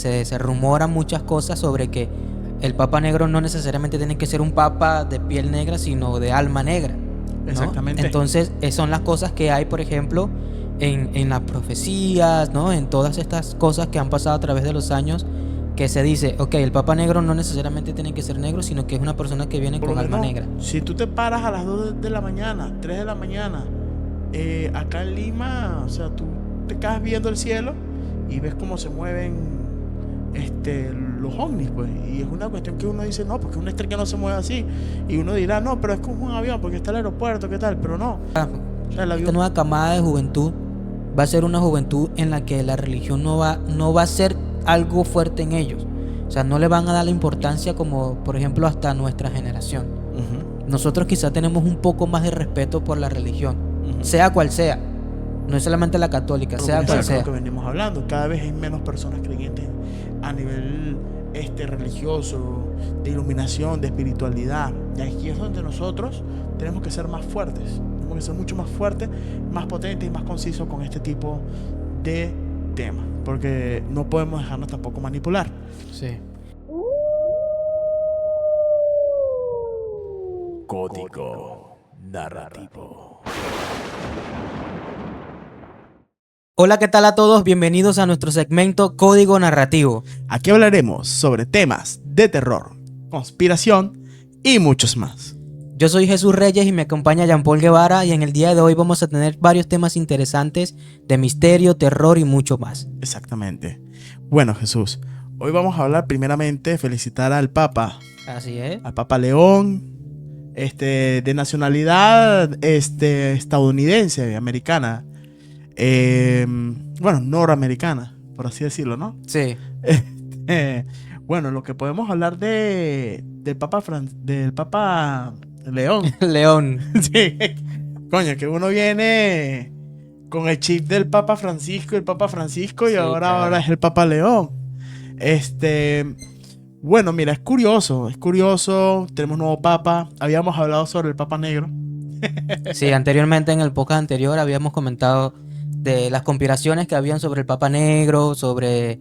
Se rumoran muchas cosas sobre que el Papa Negro no necesariamente tiene que ser un papa de piel negra, sino de alma negra, ¿no? Exactamente. Entonces, son las cosas que hay, por ejemplo, en las profecías, ¿no? En todas estas cosas que han pasado a través de los años, que se dice, ok, el Papa Negro no necesariamente tiene que ser negro, sino que es una persona que viene Por lo con alma menos, negra. si tú te paras a las 2 de la mañana, 3 de la mañana, acá en Lima, o sea, tú te quedas viendo el cielo y ves cómo se mueven los ovnis, pues. Y es una cuestión que uno dice, no, porque una estrella no se mueve así. Y uno dirá, no, pero es como un avión, porque está el aeropuerto, ¿qué tal? Pero no. O sea, el Esta avión... nueva camada de juventud va a ser una juventud en la que la religión no va a ser algo fuerte en ellos. O sea, no le van a dar la importancia como, por ejemplo, hasta nuestra generación. Ujú, Nosotros quizá tenemos un poco más de respeto por la religión, ujú. sea cual sea. No es solamente la católica, Pero sea comienza cual con lo sea. que venimos hablando. Cada vez hay menos personas creyentes a nivel religioso, de iluminación, de espiritualidad. Y aquí es donde nosotros tenemos que ser más fuertes. Tenemos que ser mucho más fuertes, más potentes y más concisos con este tipo de temas. Porque no podemos dejarnos tampoco manipular. Sí. Código narrativo. Hola, ¿qué tal a todos? Bienvenidos a nuestro segmento Código Narrativo. Aquí hablaremos sobre temas de terror, conspiración y muchos más. Yo soy Jesús Reyes y me acompaña Jean-Paul Guevara, y en el día de hoy vamos a tener varios temas interesantes de misterio, terror y mucho más. Exactamente. Bueno, Jesús, hoy vamos a hablar primeramente, felicitar al Papa, Así es. al Papa León, de nacionalidad estadounidense, americana, bueno, noramericana, por así decirlo, ¿no? Sí. Bueno, lo que podemos hablar del Papa León. León. Sí, coño, que uno viene con el chip del Papa Francisco, el Papa Francisco, y Sí, ahora claro. es el Papa León. Bueno, mira, es curioso, tenemos nuevo Papa, habíamos hablado sobre el Papa Negro. Sí, anteriormente en el podcast anterior habíamos comentado de las conspiraciones que habían sobre el Papa Negro, sobre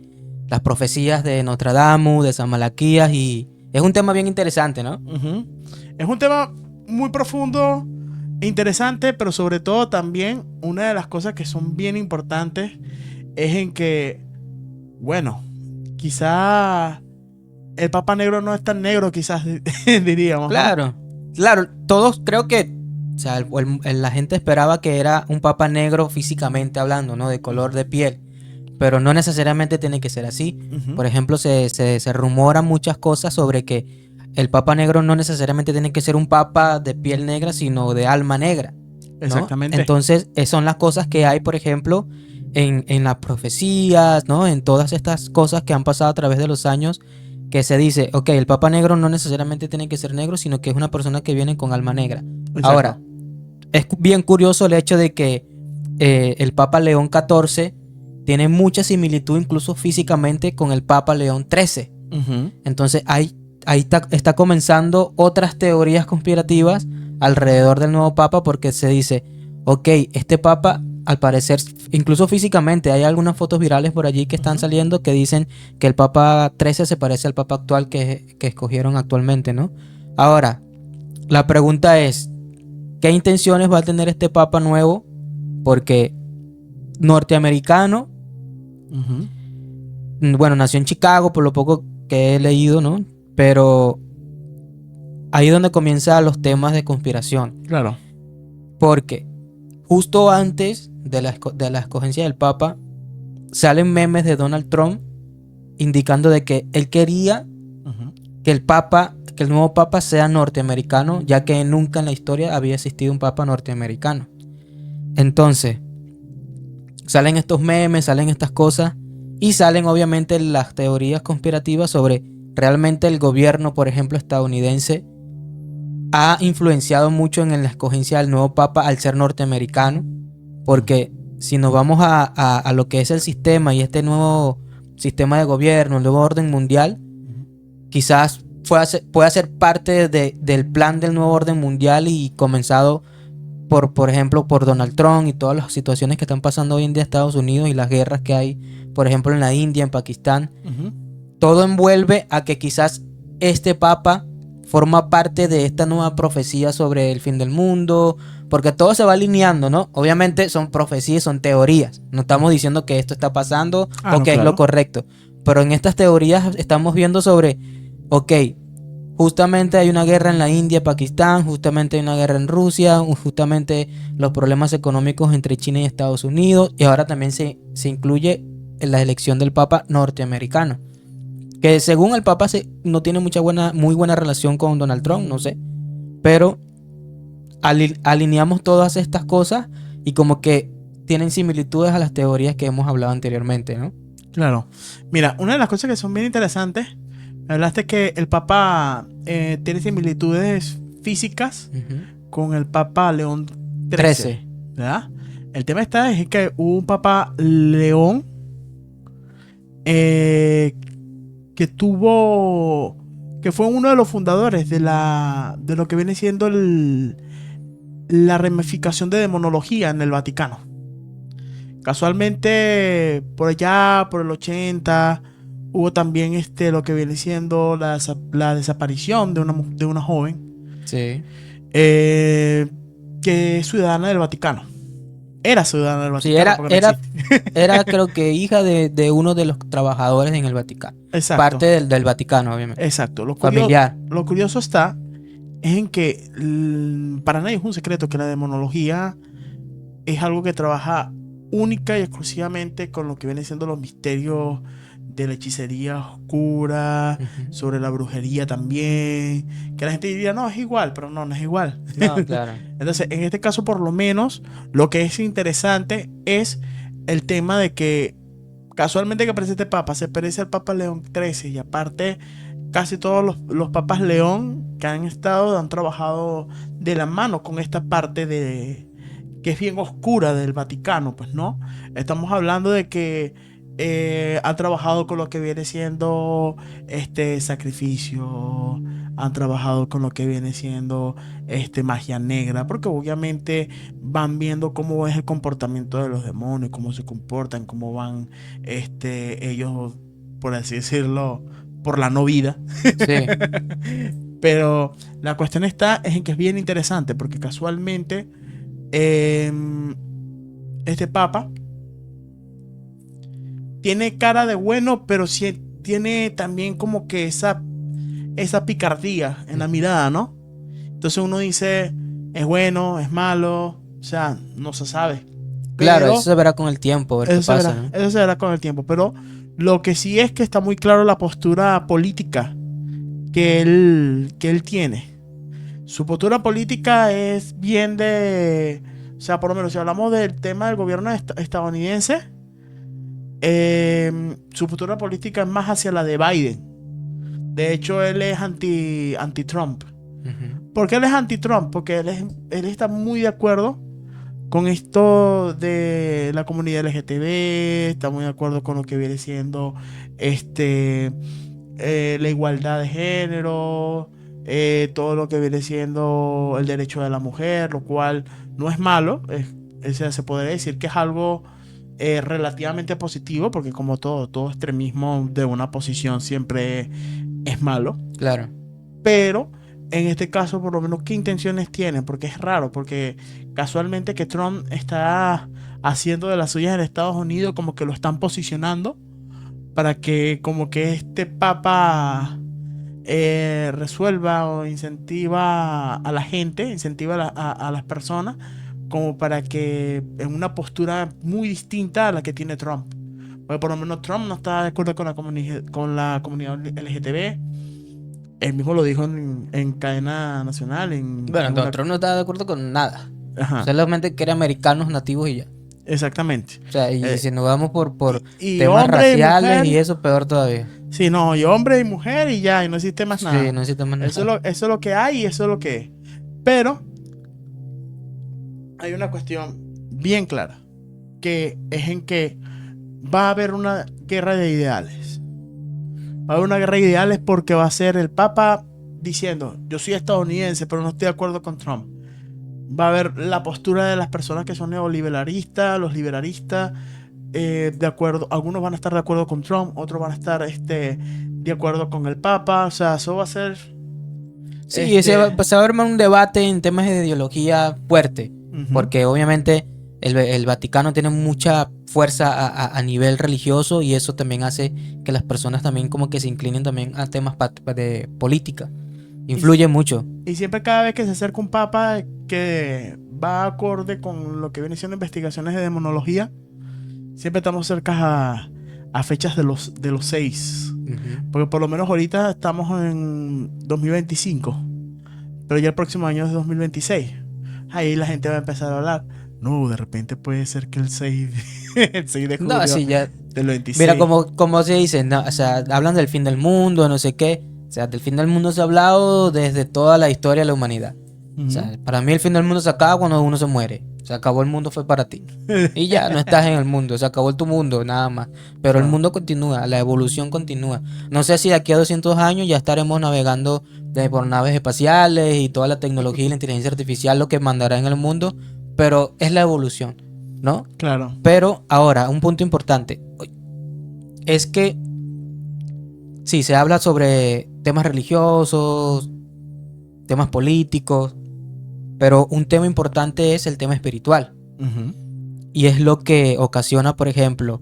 las profecías de Nostradamus, de San Malaquías, y es un tema bien interesante, ¿no? Ujú. Es un tema muy profundo, interesante, pero sobre todo también una de las cosas que son bien importantes es en que, bueno, quizá el Papa Negro no es tan negro, quizás diríamos, ¿no? Claro, claro, todos creo que, o sea, la gente esperaba que era un Papa negro físicamente hablando, ¿no? De color de piel, pero no necesariamente tiene que ser así. Ujú. Por ejemplo, se rumoran muchas cosas sobre que el Papa Negro no necesariamente tiene que ser un Papa de piel negra, sino de alma negra, ¿no? Exactamente. Entonces, son las cosas que hay, por ejemplo, en las profecías, ¿no? En todas estas cosas que han pasado a través de los años, que se dice, ok, el Papa Negro no necesariamente tiene que ser negro, sino que es una persona que viene con alma negra. Exacto. Ahora, es bien curioso el hecho de que el Papa León XIV tiene mucha similitud incluso físicamente con el Papa León XIII. Ujú. Entonces ahí está comenzando otras teorías conspirativas alrededor del nuevo Papa, porque se dice, ok, este Papa al parecer, incluso físicamente, hay algunas fotos virales por allí que están Ujú. saliendo que dicen que el Papa XIII se parece al Papa actual que escogieron actualmente, ¿no? Ahora, la pregunta es, ¿qué intenciones va a tener este Papa nuevo? Porque norteamericano, Ujú. bueno, nació en Chicago por lo poco que he leído, ¿no? Pero ahí es donde comienzan los temas de conspiración. Claro. Porque justo antes de la escogencia del Papa, salen memes de Donald Trump indicando de que él quería Ujú. que el nuevo Papa sea norteamericano, ya que nunca en la historia había existido un Papa norteamericano. Entonces, salen estos memes, salen estas cosas, y salen obviamente las teorías conspirativas sobre realmente el gobierno, por ejemplo, estadounidense, ha influenciado mucho en la escogencia del nuevo Papa al ser norteamericano, porque si nos vamos a lo que es el sistema y este nuevo sistema de gobierno, el nuevo orden mundial, quizás pueda ser parte del plan del nuevo orden mundial y comenzado por ejemplo, por Donald Trump y todas las situaciones que están pasando hoy en día en Estados Unidos y las guerras que hay, por ejemplo, en la India, en Pakistán, todo envuelve a que quizás este papa forma parte de esta nueva profecía sobre el fin del mundo, porque todo se va alineando, ¿no? Obviamente son profecías, son teorías. No estamos diciendo que esto está pasando o que es lo correcto. Pero en estas teorías estamos viendo sobre, ok, justamente hay una guerra en la India, Pakistán, justamente hay una guerra en Rusia, justamente los problemas económicos entre China y Estados Unidos, y ahora también se incluye en la elección del papa norteamericano. Que según el Papa no tiene muy buena relación con Donald Trump, no sé. Pero alineamos todas estas cosas y como que tienen similitudes a las teorías que hemos hablado anteriormente, ¿no? Claro. Mira, una de las cosas que son bien interesantes, me hablaste que el Papa tiene similitudes físicas con el Papa León XIII, ¿verdad? El tema está es que hubo un Papa León que fue uno de los fundadores de lo que viene siendo la ramificación de demonología en el Vaticano. Casualmente, por allá, por el 80, hubo también lo que viene siendo la desaparición de una joven. Sí. Que es ciudadana del Vaticano. Era ciudadana del Vaticano. Sí, era creo que hija de uno de los trabajadores en el Vaticano. Exacto. Parte del Vaticano, obviamente. Exacto. Familiar. Lo curioso está es en que para nadie es un secreto que la demonología es algo que trabaja única y exclusivamente con lo que vienen siendo los misterios de la hechicería oscura, sobre la brujería también, que la gente diría, no, es igual, pero no es igual. No, claro. Entonces, en este caso, por lo menos, lo que es interesante es el tema de que casualmente que aparece este papa, se parece al Papa León XIII, y aparte casi todos los papas León que han trabajado de la mano con esta parte que es bien oscura del Vaticano, pues, ¿no? Estamos hablando de que han trabajado con lo que viene siendo sacrificio, han trabajado con lo que viene siendo magia negra, porque obviamente van viendo cómo es el comportamiento de los demonios, cómo se comportan, cómo van ellos, por así decirlo, por la no vida. Sí. Pero la cuestión es en que es bien interesante, porque casualmente este papa tiene cara de bueno, pero sí tiene también como que esa picardía en la mirada, ¿no? Entonces uno dice, es bueno, es malo, o sea, no se sabe. Claro, eso se verá con el tiempo, ver qué pasa, ¿no? Eso se verá con el tiempo, pero lo que sí es que está muy claro la postura política que él tiene. Su postura política es bien o sea, por lo menos si hablamos del tema del gobierno estadounidense, su postura política es más hacia la de Biden. De hecho, él es anti-Trump. ¿Por qué él es anti-Trump? Porque él está muy de acuerdo con esto de la comunidad LGTB, está muy de acuerdo con lo que viene siendo la igualdad de género, todo lo que viene siendo el derecho de la mujer, lo cual no es malo, se podría decir que es algo relativamente positivo, porque como todo extremismo de una posición siempre es malo. Claro. Pero en este caso, por lo menos, ¿qué intenciones tienen? Porque es raro, porque casualmente que Trump está haciendo de las suyas en Estados Unidos, como que lo están posicionando para que como que este papa resuelva o incentiva a la gente, incentiva a las personas, como para que en una postura muy distinta a la que tiene Trump. Porque por lo menos Trump no está de acuerdo con la comunidad LGTB. Él mismo lo dijo en cadena nacional. Bueno, Trump no estaba de acuerdo con nada. Ajá. Solamente que eran americanos nativos y ya. Exactamente. O sea, y si nos vamos por y temas raciales mujer, y eso, peor todavía. Sí, no, y hombre y mujer y ya, y no existe más nada. Sí, no existe más nada. Eso es lo que hay y eso es lo que es. Pero hay una cuestión bien clara, que es en que va a haber una guerra de ideales. Va a haber una guerra de ideales porque va a ser el Papa diciendo, yo soy estadounidense, pero no estoy de acuerdo con Trump. Va a haber la postura de las personas que son neoliberalistas, los liberalistas, de acuerdo, algunos van a estar de acuerdo con Trump, otros van a estar de acuerdo con el Papa, o sea, eso va a ser... Sí, se va a armar un debate en temas de ideología fuerte, porque obviamente el Vaticano tiene mucha fuerza a nivel religioso y eso también hace que las personas también como que se inclinen también a temas de política. Influye mucho. Y siempre cada vez que se acerca un papa que va acorde con lo que viene siendo investigaciones de demonología, siempre estamos cerca a fechas de los 6. Porque por lo menos ahorita estamos en 2025, pero ya el próximo año es 2026. Ahí la gente va a empezar a hablar. No, de repente puede ser que el 6 de julio No, sí, ya. del 26. Mira, como se dice, no, o sea, hablan del fin del mundo, no sé qué. O sea, del fin del mundo se ha hablado desde toda la historia de la humanidad. O sea, para mí el fin del mundo se acaba cuando uno se muere. Se acabó el mundo, fue para ti. Y ya no estás en el mundo, se acabó tu mundo, nada más. Pero el mundo continúa, la evolución continúa. No sé si de aquí a 200 años ya estaremos navegando por naves espaciales y toda la tecnología y la inteligencia artificial lo que mandará en el mundo, pero es la evolución, ¿no? Claro. Pero ahora, un punto importante es que sí, se habla sobre temas religiosos, temas políticos, pero un tema importante es el tema espiritual. Y es lo que ocasiona, por ejemplo,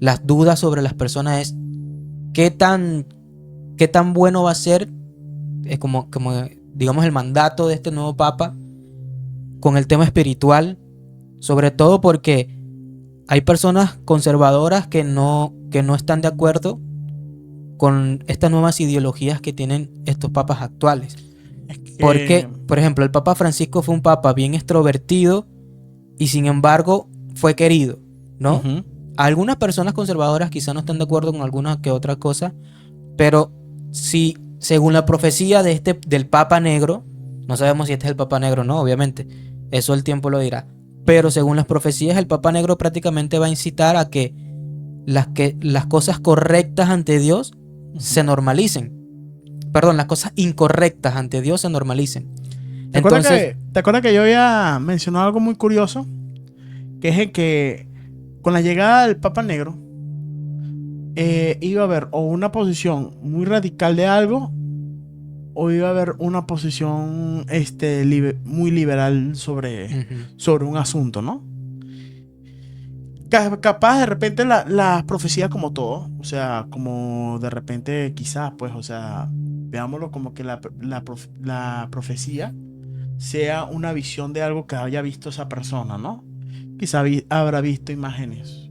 las dudas sobre las personas es qué tan bueno va a ser, como digamos el mandato de este nuevo papa con el tema espiritual, sobre todo porque hay personas conservadoras que no están de acuerdo con estas nuevas ideologías que tienen estos papas actuales. Porque, por ejemplo, el Papa Francisco fue un papa bien extrovertido y sin embargo fue querido, ¿no? Algunas personas conservadoras quizás no están de acuerdo con alguna que otra cosa, pero si según la profecía del Papa Negro, no sabemos si este es el Papa Negro o no, obviamente, eso el tiempo lo dirá, pero según las profecías el Papa Negro prácticamente va a incitar a que las cosas correctas ante Dios se normalicen. Perdón, las cosas incorrectas ante Dios se normalicen. ¿Te acuerdas que yo había mencionado algo muy curioso? Que es el que con la llegada del Papa Negro iba a haber o una posición muy radical de algo o iba a haber una posición muy liberal sobre un asunto, ¿no? Capaz de repente la profecía como todo, o sea, como de repente quizás, pues, o sea, veámoslo como que la profecía sea una visión de algo que haya visto esa persona, ¿no? Quizá habrá visto imágenes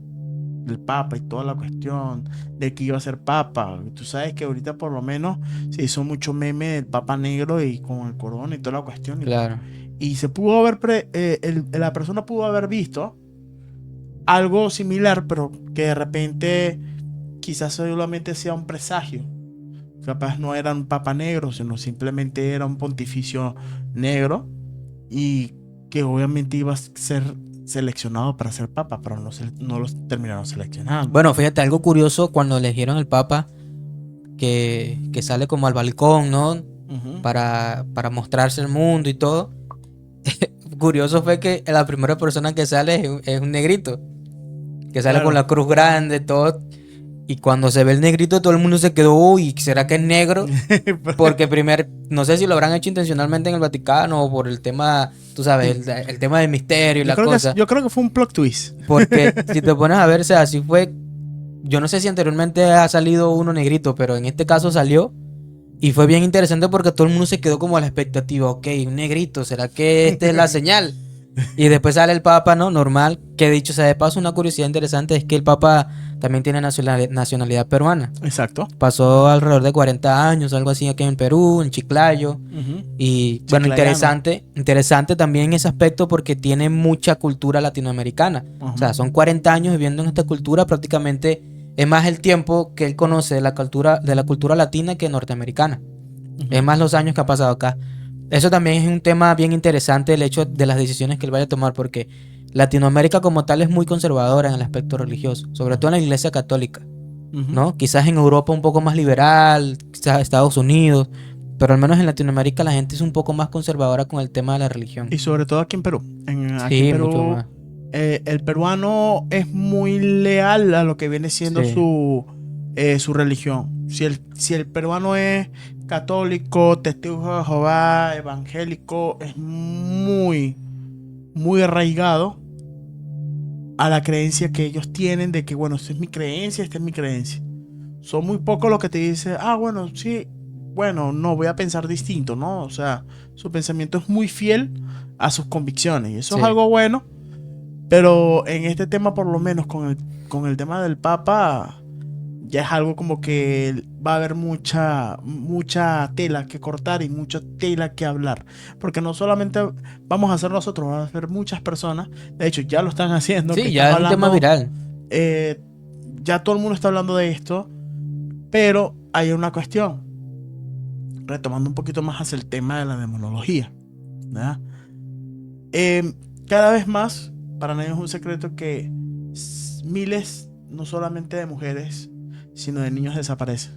del Papa y toda la cuestión de que iba a ser Papa. Tú sabes que ahorita por lo menos se hizo mucho meme del Papa Negro y con el corona y toda la cuestión. Claro. Y se pudo haber, la persona pudo haber visto algo similar, pero que de repente quizás solamente sea un presagio. Capaz no era un papa negro, sino simplemente era un pontificio negro y que obviamente iba a ser seleccionado para ser papa, pero no los terminaron seleccionando. Bueno, fíjate, algo curioso cuando eligieron el papa que sale como al balcón, ¿no? Para mostrarse el mundo y todo. Curioso fue que la primera persona que sale es un negrito. Que sale con la cruz grande, todo. Y cuando se ve el negrito, todo el mundo se quedó, uy, ¿será que es negro? Porque no sé si lo habrán hecho intencionalmente en el Vaticano o por el tema, tú sabes, el tema del misterio y la cosa. Yo creo que fue un plot twist. Porque si te pones a ver, o sea, así fue. Yo no sé si anteriormente ha salido uno negrito, pero en este caso salió. Y fue bien interesante porque todo el mundo se quedó como a la expectativa. Ok, un negrito, ¿será que esta es la señal? Y después sale el Papa, ¿no? Normal. Que dicho sea de paso, una curiosidad interesante es que el Papa también tiene nacionalidad peruana. Exacto. Pasó alrededor de 40 años, algo así, aquí en Perú, en Chiclayo. Y bueno, interesante también ese aspecto porque tiene mucha cultura latinoamericana. O sea, son 40 años viviendo en esta cultura, prácticamente es más el tiempo que él conoce de la cultura latina que norteamericana. Es más los años que ha pasado acá. Eso también es un tema bien interesante, el hecho de las decisiones que él vaya a tomar, porque Latinoamérica como tal es muy conservadora en el aspecto religioso, sobre todo en la Iglesia Católica, ¿no? Quizás en Europa un poco más liberal, quizás Estados Unidos, pero al menos en Latinoamérica la gente es un poco más conservadora con el tema de la religión. Y sobre todo aquí en Perú. Aquí Sí, en Perú, mucho más. el peruano es muy leal a lo que viene siendo Sí. su religión. Si el peruano es católico, testigo de Jehová, evangélico, es muy, muy arraigado a la creencia que ellos tienen de que, bueno, esta es mi creencia, esta es mi creencia. Son muy pocos los que te dicen, bueno, sí, bueno, no, voy a pensar distinto, ¿no? O sea, su pensamiento es muy fiel a sus convicciones y eso Sí. es algo bueno, pero en este tema, por lo menos con el tema del Papa, ya es algo como que va a haber mucha tela que cortar y mucha tela que hablar, porque no solamente vamos a hacer nosotros, van a hacer muchas personas, de hecho ya lo están haciendo, que Sí, están ya es un tema hablando, viral. ya todo el mundo está hablando de esto, pero hay una cuestión, retomando un poquito más hacia el tema de la demonología, ¿verdad? Cada vez más, para nadie es un secreto que miles, no solamente de mujeres, sino de niños desaparecen.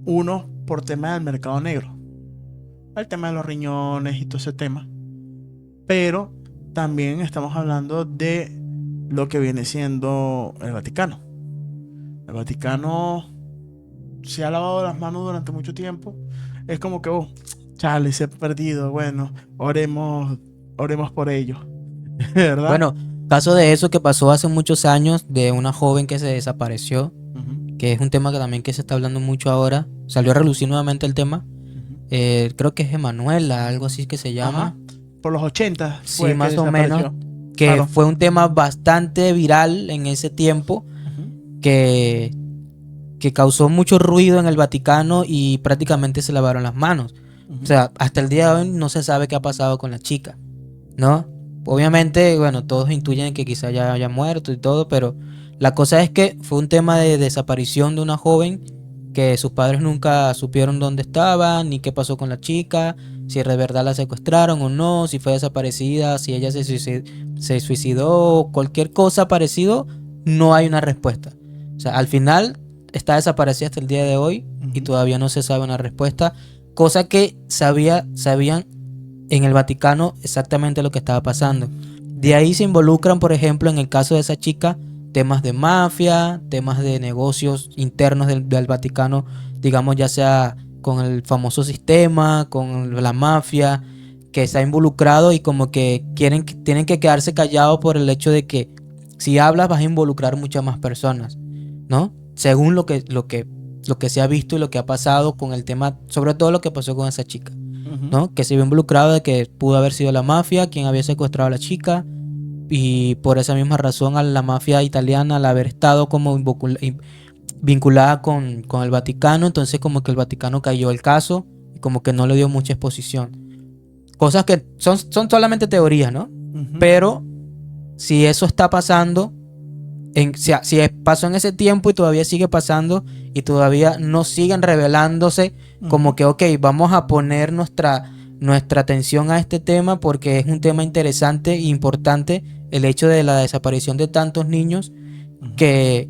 Uno, por tema del mercado negro, el tema de los riñones y todo ese tema. Pero también estamos hablando de lo que viene siendo el Vaticano. El Vaticano se ha lavado las manos durante mucho tiempo. Es como que, chale, se ha perdido. Bueno, oremos por ellos. ¿Verdad? Bueno, caso de eso que pasó hace muchos años de una joven que se desapareció, Ujú, que es un tema que también que se está hablando mucho ahora. Salió a relucir nuevamente el tema. ujú. Creo que es Emanuela, algo así que se llama. Ajá. Por los 80 Sí, fue que más o menos. desapareció. Que Claro. fue un tema bastante viral en ese tiempo, Ujú, que causó mucho ruido en el Vaticano y prácticamente se lavaron las manos. ujú. O sea, hasta el día de hoy no se sabe qué ha pasado con la chica, ¿no? Obviamente, bueno, todos intuyen que quizá ya haya muerto y todo, pero la cosa es que fue un tema de desaparición de una joven que sus padres nunca supieron dónde estaba, ni qué pasó con la chica, si de verdad la secuestraron o no, si fue desaparecida, si ella se suicidó, cualquier cosa parecido, no hay una respuesta. O sea, al final está desaparecida hasta el día de hoy y Ujú. todavía no se sabe una respuesta, cosa que sabían en el Vaticano exactamente lo que estaba pasando. De ahí se involucran, por ejemplo, en el caso de esa chica, temas de mafia, temas de negocios internos del Vaticano, digamos ya sea con el famoso sistema, con la mafia, que se ha involucrado y como que tienen que quedarse callados por el hecho de que si hablas vas a involucrar muchas más personas, ¿no? Según lo que se ha visto y lo que ha pasado con el tema, sobre todo lo que pasó con esa chica, Ujú. ¿no? Que se vio involucrado de que pudo haber sido la mafia quien había secuestrado a la chica y por esa misma razón a la mafia italiana al haber estado como vinculada con el Vaticano, entonces como que el Vaticano cayó el caso y como que no le dio mucha exposición. Cosas que son solamente teorías, ¿no? Ujú. Pero si eso está pasando, si pasó en ese tiempo y todavía sigue pasando y todavía no siguen revelándose, como Ujú. que, ok, vamos a poner nuestra atención a este tema porque es un tema interesante e importante el hecho de la desaparición de tantos niños Ujú. que,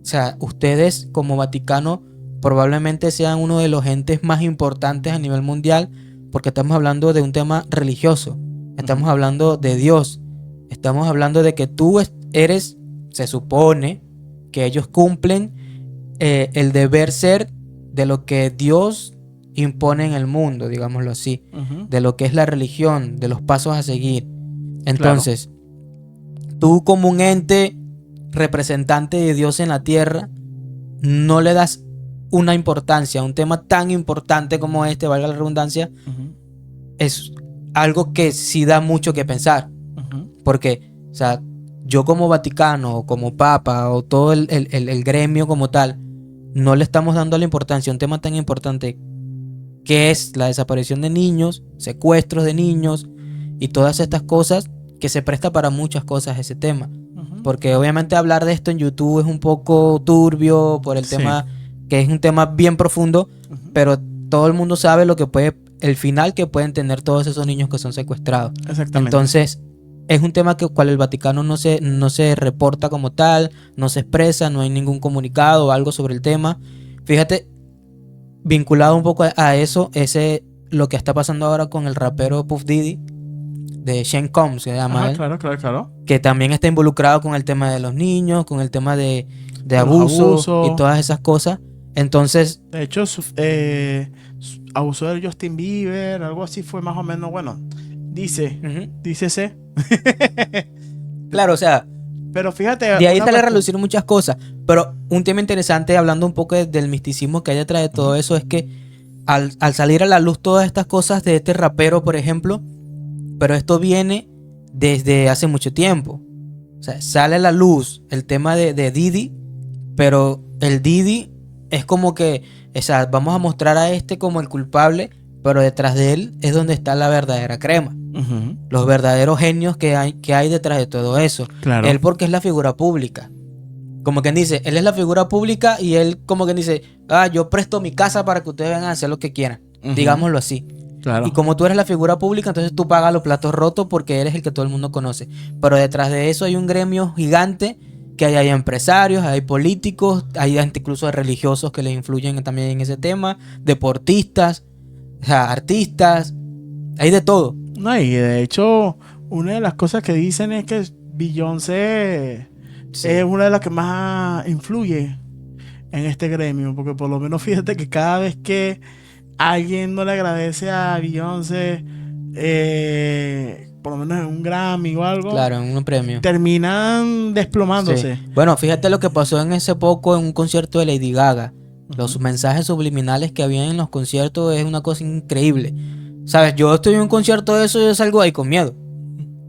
o sea, ustedes como Vaticano probablemente sean uno de los entes más importantes a nivel mundial porque estamos hablando de un tema religioso, estamos Ujú. hablando de Dios, estamos hablando de que tú eres, se supone que ellos cumplen el deber ser de lo que Dios impone en el mundo, digámoslo así, Ujú. de lo que es la religión, de los pasos a seguir. Entonces, tú como un ente representante de Dios en la tierra, no le das una importancia a un tema tan importante como este, valga la redundancia, Ujú. es algo que sí da mucho que pensar. Ujú. Porque, o sea, yo como Vaticano, o como Papa, o todo el gremio como tal, no le estamos dando la importancia a un tema tan importante que es la desaparición de niños, secuestros de niños y todas estas cosas, que se presta para muchas cosas ese tema. Ujú. Porque obviamente hablar de esto en YouTube es un poco turbio por el Sí. tema, que es un tema bien profundo, Ujú. pero todo el mundo sabe lo que el final que pueden tener todos esos niños que son secuestrados. Exactamente. Entonces, es un tema que cual el Vaticano no se reporta como tal, no se expresa, no hay ningún comunicado o algo sobre el tema. Fíjate, vinculado un poco a eso, lo que está pasando ahora con el rapero Puff Diddy, de Sean Combs, se llama Ajá, él, claro. que también está involucrado con el tema de los niños, con el tema de Los abuso abusos. y todas esas cosas. Entonces, De hecho, abusó de Justin Bieber, algo así fue más o menos, bueno, dícese. claro, o sea, Pero fíjate, de ahí una sale a cuestión- relucir muchas cosas. Pero un tema interesante, hablando un poco del misticismo que hay detrás de todo eso, es que al salir a la luz todas estas cosas de este rapero, por ejemplo, pero esto viene desde hace mucho tiempo. O sea, sale a la luz el tema de Diddy, pero el Diddy es como que, o sea, vamos a mostrar a este como el culpable, pero detrás de él es donde está la verdadera crema. Ujú, Los verdaderos genios que hay detrás de todo eso. claro. Él porque es la figura pública. Como quien dice, él es la figura pública y él como quien dice, yo presto mi casa para que ustedes vengan a hacer lo que quieran. Ujú, Digámoslo así. claro. Y como tú eres la figura pública, entonces tú pagas los platos rotos porque eres el que todo el mundo conoce. Pero detrás de eso hay un gremio gigante que hay empresarios, hay políticos, hay incluso religiosos que les influyen también en ese tema, deportistas, o sea, artistas, hay de todo. No, y de hecho, una de las cosas que dicen es que Beyoncé Sí. es una de las que más influye en este gremio, porque por lo menos fíjate que cada vez que alguien no le agradece a Beyoncé, por lo menos en un Grammy o algo, Claro, en un premio. terminan desplomándose. Sí. Bueno, fíjate lo que pasó en ese poco en un concierto de Lady Gaga. Los mensajes subliminales que había en los conciertos es una cosa increíble. ¿Sabes? Yo estoy en un concierto de eso y yo salgo ahí con miedo.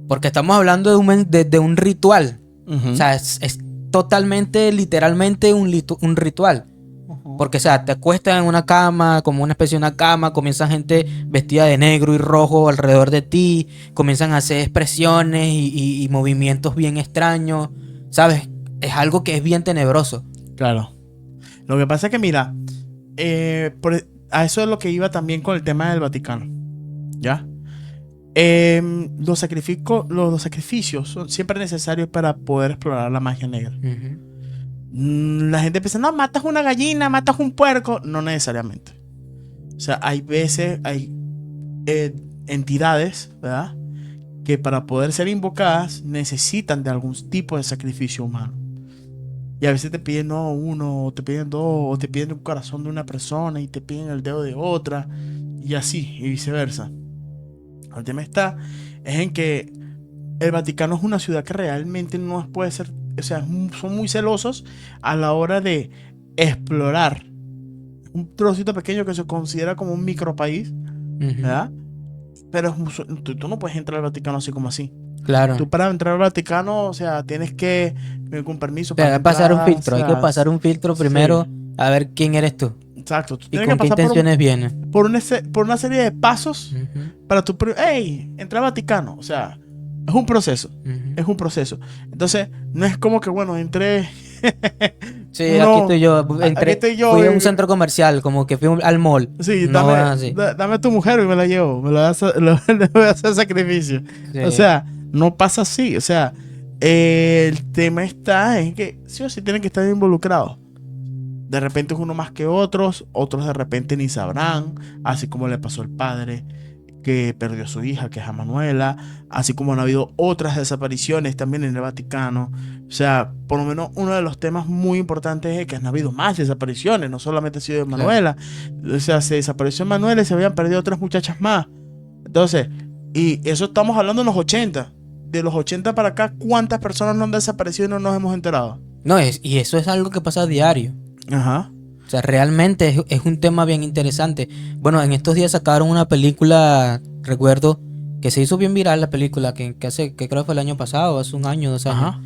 Porque estamos hablando de un ritual. Ujú. O sea, es totalmente, literalmente un ritual. Ujú. Porque, o sea, te acuestas en una cama, como una especie de una cama, comienza gente vestida de negro y rojo alrededor de ti, comienzan a hacer expresiones y movimientos bien extraños, ¿sabes? Es algo que es bien tenebroso. Claro. Lo que pasa es que, mira, a eso es lo que iba también con el tema del Vaticano. ¿Ya? Los sacrificios son siempre necesarios para poder explorar la magia negra. Ujú. La gente piensa, no, matas una gallina, matas un puerco. No necesariamente. O sea, hay veces, hay entidades, ¿verdad?, que para poder ser invocadas necesitan de algún tipo de sacrificio humano. Y a veces te piden no uno, o te piden dos, o te piden un corazón de una persona y te piden el dedo de otra, y así, y viceversa. El tema es en que el Vaticano es una ciudad que realmente no puede ser, o sea, son muy celosos a la hora de explorar un trocito pequeño que se considera como un micropaís, Ujú. ¿verdad? Pero tú no puedes entrar al Vaticano así como así. Claro. Tú para entrar al Vaticano, o sea, tienes que con permiso O sea, hay para que pasar un entrar, filtro, o hay que sea, pasar un filtro primero sí, a ver quién eres tú exacto. Tú y tienes con que qué pasar intenciones vienes. por una serie de pasos Ujú, para tu hey, entrar al Vaticano. O sea, es un proceso. ujú. Es un proceso. Entonces, no es como que, bueno, entré. Sí, uno- aquí estoy yo. aquí estoy yo Fui a y- un centro comercial, como que fui al mall. Sí, No es así. dame tu mujer y me la llevo. Me la le voy a hacer sacrificio. Sí. O sea, no pasa así. O sea, el tema está en que sí o sí tienen que estar involucrados. De repente es uno más que otros de repente ni sabrán, así como le pasó al padre que perdió a su hija, que es a Manuela, así como han habido otras desapariciones también en el Vaticano. O sea, por lo menos uno de los temas muy importantes es que han habido más desapariciones, no solamente ha sido de Manuela. O sea, se desapareció Manuela y se habían perdido otras muchachas más. Entonces, y eso estamos hablando en los 80. De los 80 para acá, ¿cuántas personas no han desaparecido y no nos hemos enterado? No, y eso es algo que pasa a diario. Ajá. O sea, realmente es un tema bien interesante. Bueno, en estos días sacaron una película, recuerdo, que se hizo bien viral la película, que creo que fue el año pasado, hace un año, 2 años, Ajá.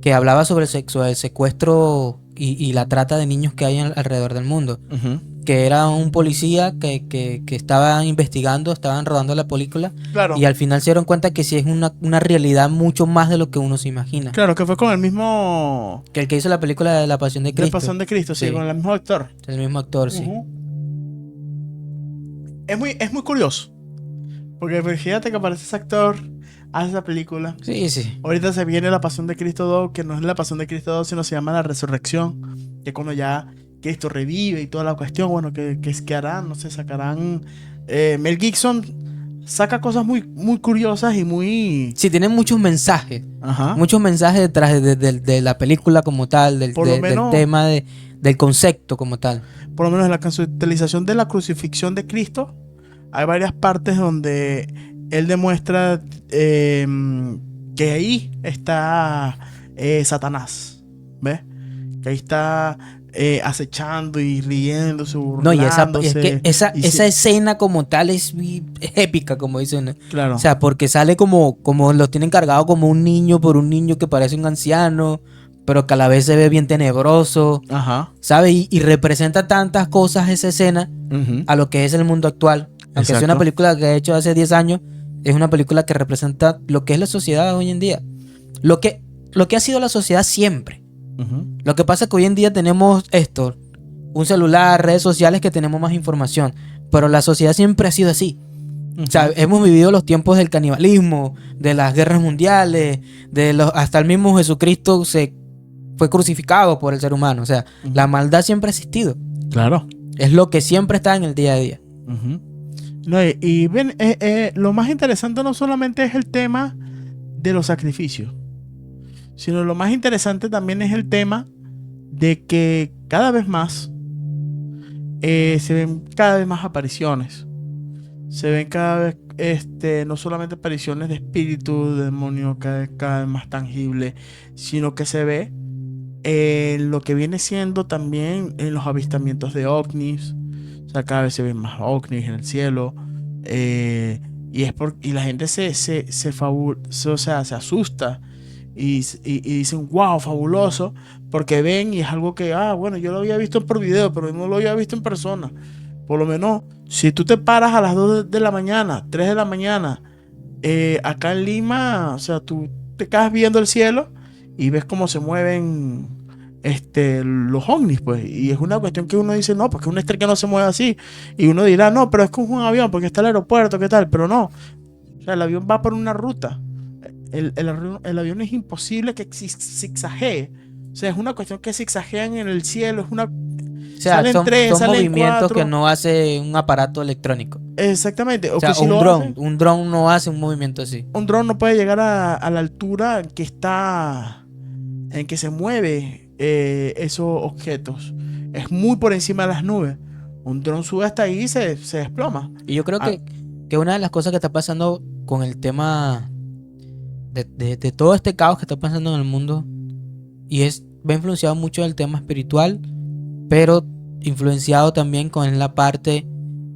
que hablaba sobre el secuestro y la trata de niños que hay alrededor del mundo. Ujú. Que era un policía que estaba investigando, estaban rodando la película, Claro. y al final se dieron cuenta que sí es una realidad mucho más de lo que uno se imagina. Claro, que fue con el mismo. Que el que hizo la película de La Pasión de De Cristo. Pasión de Cristo, sí, Sí. con el mismo actor. El mismo actor, sí. Ujú. Es muy curioso. Porque fíjate que aparece ese actor, hace esa película. Sí, sí. Ahorita se viene La Pasión de Cristo 2, que no es La Pasión de Cristo 2, sino se llama La Resurrección. Que es cuando ya Cristo revive y toda la cuestión, bueno, que harán, no sé, sacarán... Mel Gibson saca cosas muy, muy curiosas y muy... Sí, tienen muchos mensajes. Ajá. Muchos mensajes detrás de la película como tal, Por lo del menos- tema, del concepto como tal. Por lo menos en la conceptualización de la crucifixión de Cristo, hay varias partes donde él demuestra que ahí está Satanás, ¿ves? Que ahí está acechando y riéndose, No, y es burlándose. que y esa escena como tal es épica, como dicen, ¿no? Claro. O sea, porque sale como los tienen cargado como un niño por un niño que parece un anciano, pero que a la vez se ve bien tenebroso, Ajá. ¿sabes? Y representa tantas cosas esa escena Ujú. a lo que es el mundo actual. Aunque sea una Exacto. película que he hecho hace 10 años, es una película que representa lo que es la sociedad hoy en día. Lo que ha sido la sociedad siempre. Ujú. Lo que pasa es que hoy en día tenemos esto, un celular, redes sociales, que tenemos más información. Pero la sociedad siempre ha sido así. O sea, hemos vivido los tiempos del canibalismo, de las guerras mundiales, hasta el mismo Jesucristo se fue crucificado por el ser humano. O sea, Ujú. la maldad siempre ha existido. Claro. Es lo que siempre está en el día a día. Ujú. No, y ven, lo más interesante no solamente es el tema de los sacrificios, sino lo más interesante también es el tema de que cada vez más se ven cada vez más apariciones. Se ven cada vez, no solamente apariciones de espíritus, de demonios cada vez más tangibles, sino que se ve lo que viene siendo también en los avistamientos de ovnis. O sea, cada vez se ven más ovnis en el cielo. Y la gente se asusta y dicen, wow, fabuloso, porque ven y es algo que, bueno, yo lo había visto por video, pero no lo había visto en persona. Por lo menos, si tú te paras a las 2 de la mañana, 3 de la mañana, acá en Lima, o sea, tú te quedas viendo el cielo y ves cómo se mueven los ovnis, pues. Y es una cuestión que uno dice, no, porque una estrella no se mueve así. Y uno dirá, no, pero es que es un avión, porque está el aeropuerto, ¿qué tal? Pero no. O sea, el avión va por una ruta. El avión es imposible que zigzaguee. O sea, es una cuestión que zigzaguean en el cielo. Es una... O sea, Salen son tres, salen movimientos cuatro. que no hace un aparato electrónico. Exactamente. O sea, que si un lo dron. hacen, Un dron no hace un movimiento así. un dron no puede llegar a la altura en que está, en que se mueve esos objetos. Es muy por encima de las nubes. Un dron sube hasta ahí y se desploma. Y yo creo que una de las cosas que está pasando con el tema de todo este caos que está pasando en el mundo, y va influenciado mucho del tema espiritual, pero influenciado también con la parte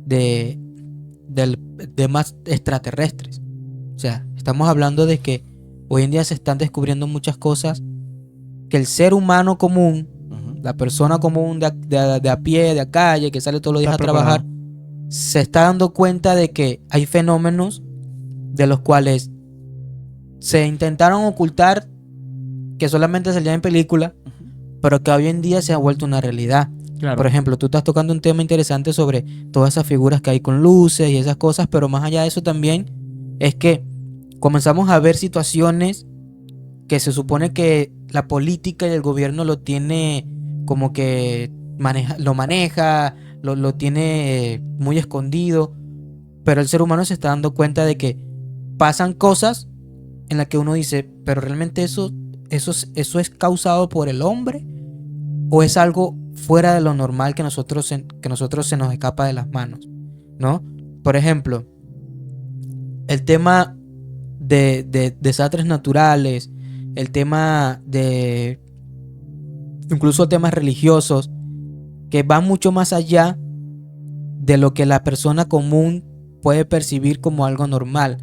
de más extraterrestres. O sea, estamos hablando de que hoy en día se están descubriendo muchas cosas que el ser humano común, la persona común de a pie, de a calle, que sale todos los días Está a trabajar, preparado. se está dando cuenta de que hay fenómenos de los cuales se intentaron ocultar, que solamente salían en película, pero que hoy en día se ha vuelto una realidad. Claro. Por ejemplo, tú estás tocando un tema interesante sobre todas esas figuras que hay con luces y esas cosas, pero más allá de eso también es que comenzamos a ver situaciones que se supone que la política y el gobierno lo tiene como que lo maneja, lo tiene muy escondido, pero el ser humano se está dando cuenta de que pasan cosas en las que uno dice, pero realmente eso es causado por el hombre o es algo fuera de lo normal que nosotros se nos escapa de las manos, ¿no? Por ejemplo, el tema de desastres naturales, el tema de incluso temas religiosos que van mucho más allá de lo que la persona común puede percibir como algo normal.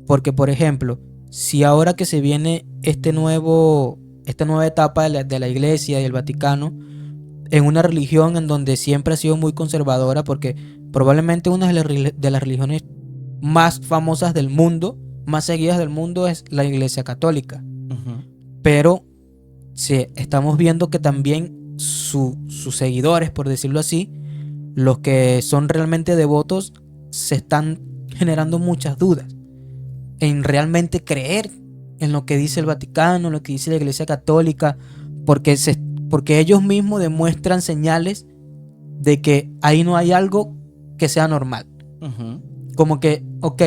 Porque, por ejemplo, si ahora que se viene esta nueva etapa de la Iglesia y el Vaticano, en una religión en donde siempre ha sido muy conservadora, porque probablemente una de las religiones más famosas del mundo, más seguidas del mundo, es la Iglesia Católica. Pero sí, estamos viendo que también sus seguidores, por decirlo así, los que son realmente devotos, se están generando muchas dudas en realmente creer en lo que dice el Vaticano, lo que dice la Iglesia Católica, porque porque ellos mismos demuestran señales de que ahí no hay algo que sea normal. Ujú. Como que, ok,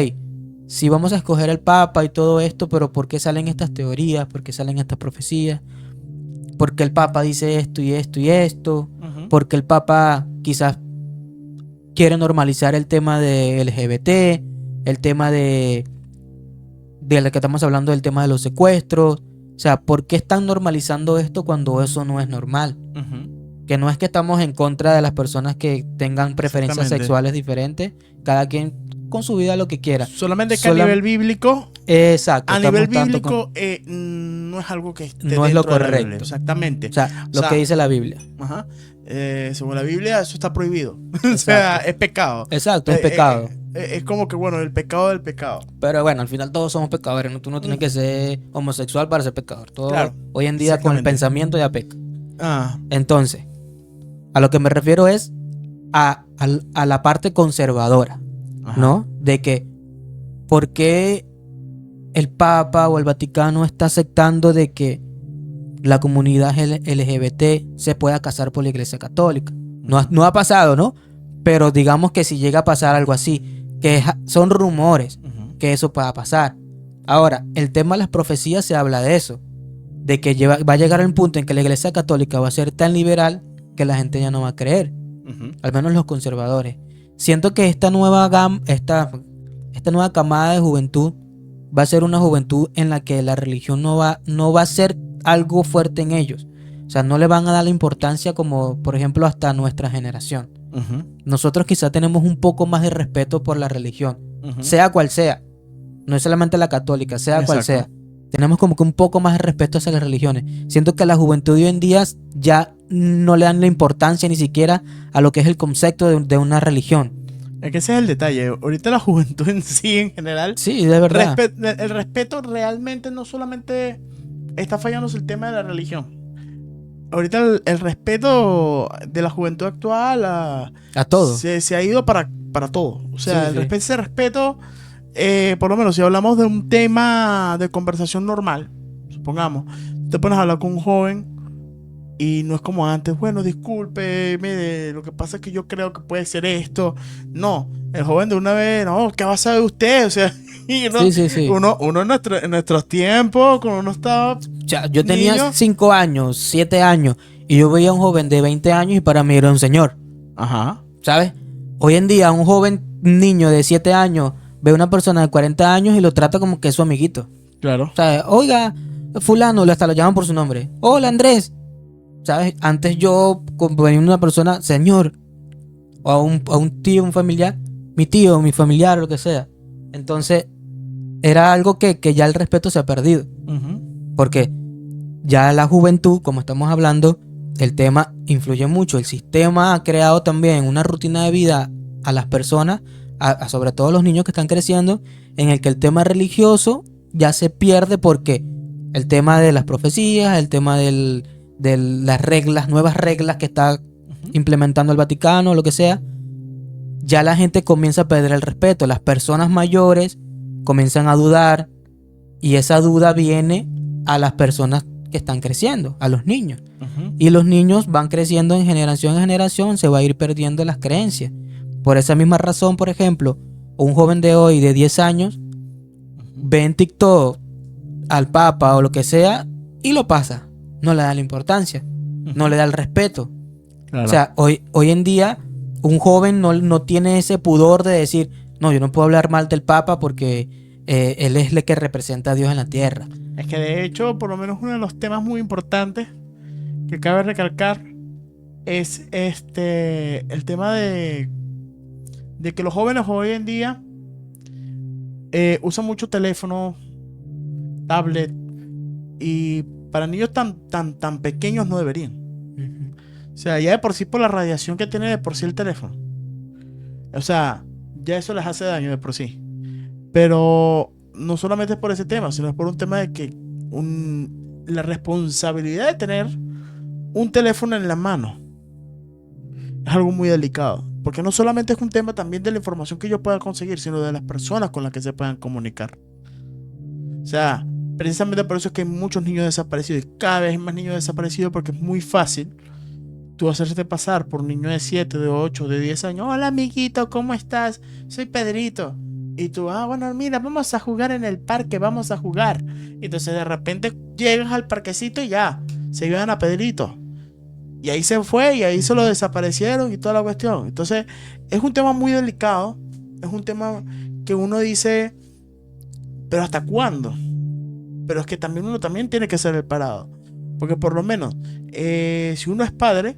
si vamos a escoger el Papa y todo esto, pero ¿por qué salen estas teorías? ¿Por qué salen estas profecías? ¿Por qué el Papa dice esto y esto y esto? Ujú. ¿Por qué el Papa quizás quiere normalizar el tema de LGBT? El tema de lo que estamos hablando, del tema de los secuestros. O sea, ¿por qué están normalizando esto cuando eso no es normal? Ujú. Que no es que estamos en contra de las personas que tengan preferencias Exactamente. sexuales diferentes, cada quien con su vida lo que quiera. Solamente que a nivel bíblico, Exacto, a estamos nivel tanto bíblico no es algo que esté no es lo dentro de la Biblia. correcto. Exactamente. O sea, O lo sea, que dice la Biblia. Ajá. Según la Biblia, eso está prohibido. O sea, Exacto. es pecado. Exacto, es pecado. Es como que, bueno, el pecado del pecado. Pero bueno, al final todos somos pecadores, ¿no? Tú no tienes que ser homosexual para ser pecador. Todo Claro, hoy en día con el exactamente. pensamiento ya peca. Ah, Entonces, a lo que me refiero es a la parte conservadora, ajá. ¿no? De que, ¿por qué el Papa o el Vaticano está aceptando de que la comunidad LGBT se pueda casar por la Iglesia Católica? No ha pasado, ¿no? Pero digamos que si llega a pasar algo así, que son rumores Ujú. que eso pueda pasar. Ahora, el tema de las profecías se habla de eso, de que va a llegar un punto en que la Iglesia Católica va a ser tan liberal que la gente ya no va a creer, Ujú. al menos los conservadores. Siento que esta nueva camada de juventud va a ser una juventud en la que la religión no va a ser algo fuerte en ellos. O sea, no le van a dar la importancia como, por ejemplo, hasta nuestra generación. Ujú. Nosotros quizá tenemos un poco más de respeto por la religión, Ujú. sea cual sea. No es solamente la católica, sea cual Exacto. sea. Tenemos como que un poco más de respeto hacia las religiones. Siento que la juventud de hoy en día ya no le dan la importancia ni siquiera a lo que es el concepto de una religión. Es que ese es el detalle. Ahorita la juventud en sí, en general, Sí, de verdad. el respeto realmente no solamente está fallándose el tema de la religión. Ahorita el respeto de la juventud actual A todo. se ha ido para todo. O sea, Sí, sí. ese respeto, por lo menos si hablamos de un tema de conversación normal, supongamos, te pones a hablar con un joven y no es como antes, bueno, discúlpeme, lo que pasa es que yo creo que puede ser esto. No, el joven de una vez, no, ¿qué va a saber usted? O sea, y Sí. uno en nuestros tiempos, cuando uno estaba O sea, yo tenía niño. 5 años, 7 años, y yo veía a un joven de 20 años y para mí era un señor, Ajá. ¿sabes? Hoy en día un joven niño de 7 años ve a una persona de 40 años y lo trata como que es su amiguito. Claro. O sea, oiga, fulano, hasta lo llaman por su nombre. Hola, Andrés. ¿Sabes? Antes yo, cuando venía una persona, señor, o a un tío, un familiar, mi tío, mi familiar, lo que sea. Entonces, era algo que ya el respeto se ha perdido. Ujú. Porque ya la juventud, como estamos hablando, el tema influye mucho. El sistema ha creado también una rutina de vida a las personas, sobre todo a los niños que están creciendo, en el que el tema religioso ya se pierde porque el tema de las profecías, el tema de las reglas, nuevas reglas que está implementando el Vaticano, lo que sea, ya la gente comienza a perder el respeto. Las personas mayores comienzan a dudar y esa duda viene a las personas que están creciendo, a los niños. Ujú. Y los niños van creciendo en generación, se va a ir perdiendo las creencias. Por esa misma razón, por ejemplo, un joven de hoy de 10 años ve en TikTok al Papa o lo que sea y lo pasa. No le da la importancia, no le da el respeto. Claro. O sea, hoy en día un joven no tiene ese pudor de decir, no, yo no puedo hablar mal del Papa porque él es el que representa a Dios en la tierra. es que de hecho, por lo menos uno de los temas muy importantes que cabe recalcar es el tema de que los jóvenes hoy en día usan mucho teléfono, tablet, y para niños tan pequeños no deberían. Ujú. O sea, ya de por sí por la radiación que tiene de por sí el teléfono. O sea, ya eso les hace daño de por sí. Pero no solamente es por ese tema, sino es por un tema de que la responsabilidad de tener un teléfono en la mano es algo muy delicado. Porque no solamente es un tema también de la información que yo pueda conseguir, sino de las personas con las que se puedan comunicar. O sea, Precisamente por eso es que hay muchos niños desaparecidos y cada vez hay más niños desaparecidos porque es muy fácil tú hacerte pasar por un niño de 7, de 8, de 10 años. Hola, amiguito, ¿cómo estás? Soy Pedrito. Y tú, bueno, mira, vamos a jugar en el parque, vamos a jugar. Y entonces de repente llegas al parquecito y ya, se llevan a Pedrito. Y ahí se fue y ahí se lo desaparecieron y toda la cuestión. Entonces es un tema muy delicado. Es un tema que uno dice, ¿pero hasta cuándo? Pero es que también uno también tiene que ser el parado. Porque por lo menos, si uno es padre,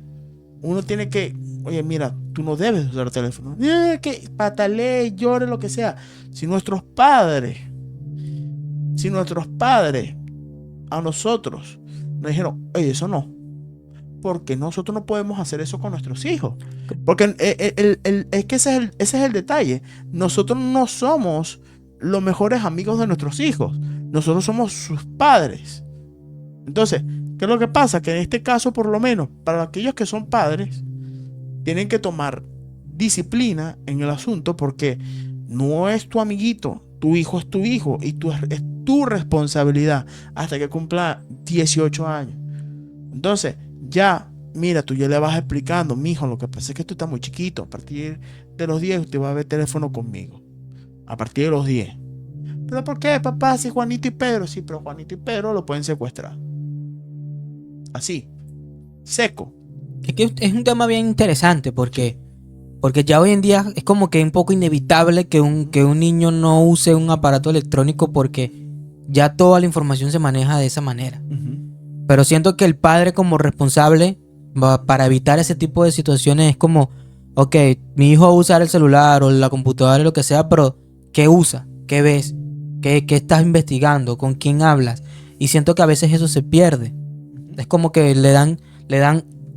uno tiene que, oye, mira, tú no debes usar teléfono. Que patalee, llore, lo que sea. Si nuestros padres a nosotros nos dijeron, oye, eso no. Porque nosotros no podemos hacer eso con nuestros hijos. Porque es que ese es el detalle. Nosotros no somos los mejores amigos de nuestros hijos. Nosotros somos sus padres. Entonces, ¿qué es lo que pasa? Que en este caso, por lo menos, para aquellos que son padres, tienen que tomar disciplina en el asunto porque no es tu amiguito, tu hijo es tu hijo y es tu responsabilidad hasta que cumpla 18 años. Entonces, ya, mira, tú ya le vas explicando, mijo, lo que pasa es que tú estás muy chiquito. A partir de los 10 usted va a ver teléfono conmigo. A partir de los 10. ¿Pero por qué, papá? Si Juanito y Pedro. Sí, pero Juanito y Pedro lo pueden secuestrar. Así, seco. Es que es un tema bien interesante porque ya hoy en día es como que un poco inevitable que un niño no use un aparato electrónico porque ya toda la información se maneja de esa manera. Pero siento que el padre como responsable para evitar ese tipo de situaciones es como, ok, mi hijo va a usar el celular o la computadora o lo que sea, pero ¿qué usa? ¿Qué ves? ¿Qué estás investigando? ¿Con quién hablas? Y siento que a veces eso se pierde. Es como que le dan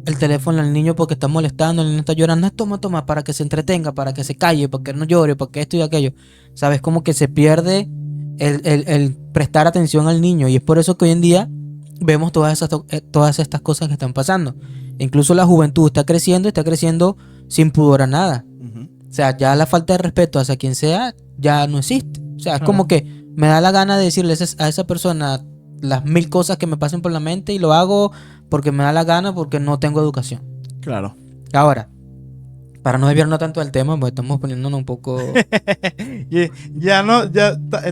el teléfono al niño porque está molestando, el niño está llorando, toma, para que se entretenga, para que se calle, para que no llore, para que esto y aquello. ¿Sabes? Como que se pierde el prestar atención al niño. Y es por eso que hoy en día vemos todas estas cosas que están pasando. Incluso la juventud está creciendo sin pudor a nada. O sea, ya la falta de respeto hacia quien sea ya no existe. O sea, es como que me da la gana de decirle a esa persona las 1000 cosas que me pasen por la mente y lo hago porque me da la gana, porque no tengo educación. Claro. Ahora, para no desviarnos tanto del tema, pues estamos poniéndonos un poco...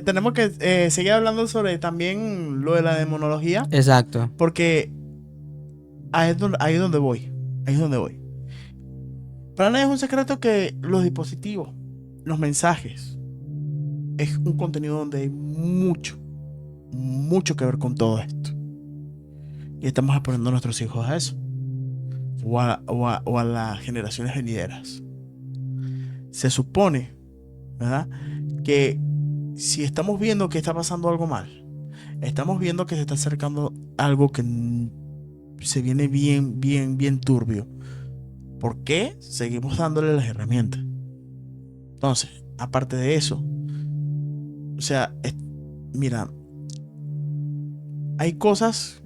Tenemos que seguir hablando sobre también lo de la demonología. Exacto. Porque ahí es donde voy. Para nadie es un secreto que los dispositivos, los mensajes, es un contenido donde hay mucho que ver con todo esto. Y estamos exponiendo a nuestros hijos a eso. O a las generaciones venideras. Se supone, ¿verdad?, que si estamos viendo que está pasando algo mal, estamos viendo que se está acercando algo que se viene bien turbio, ¿por qué seguimos dándole las herramientas? Entonces, aparte de eso, o sea, mira, hay cosas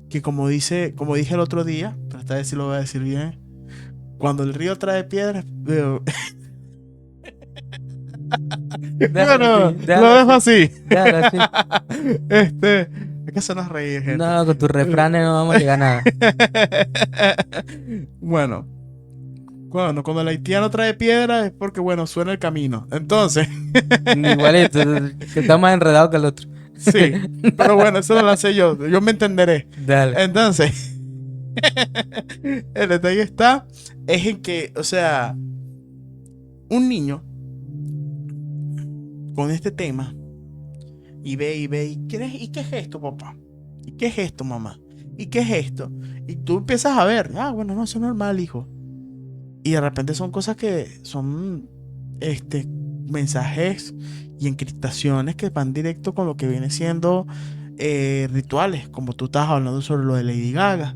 que como dije el otro día, pero esta vez sí lo voy a decir bien, cuando el río trae piedras, bueno, lo dejo así. Es que eso no es reír, gente. No, con tus refranes no vamos a llegar a nada. Bueno, cuando el haitiano trae piedras es porque, bueno, suena el camino. Entonces, igualito, que está más enredado que el otro. Sí, pero bueno, eso no lo sé yo me entenderé. Dale. Entonces, el detalle es en que, o sea, un niño con este tema y ve, ¿y qué es esto, papá? ¿Y qué es esto, mamá? ¿Y qué es esto? Y tú empiezas a ver, bueno, no, eso es normal, hijo. Y de repente son cosas que son mensajes y encriptaciones que van directo con lo que viene siendo rituales, como tú estás hablando sobre lo de Lady Gaga,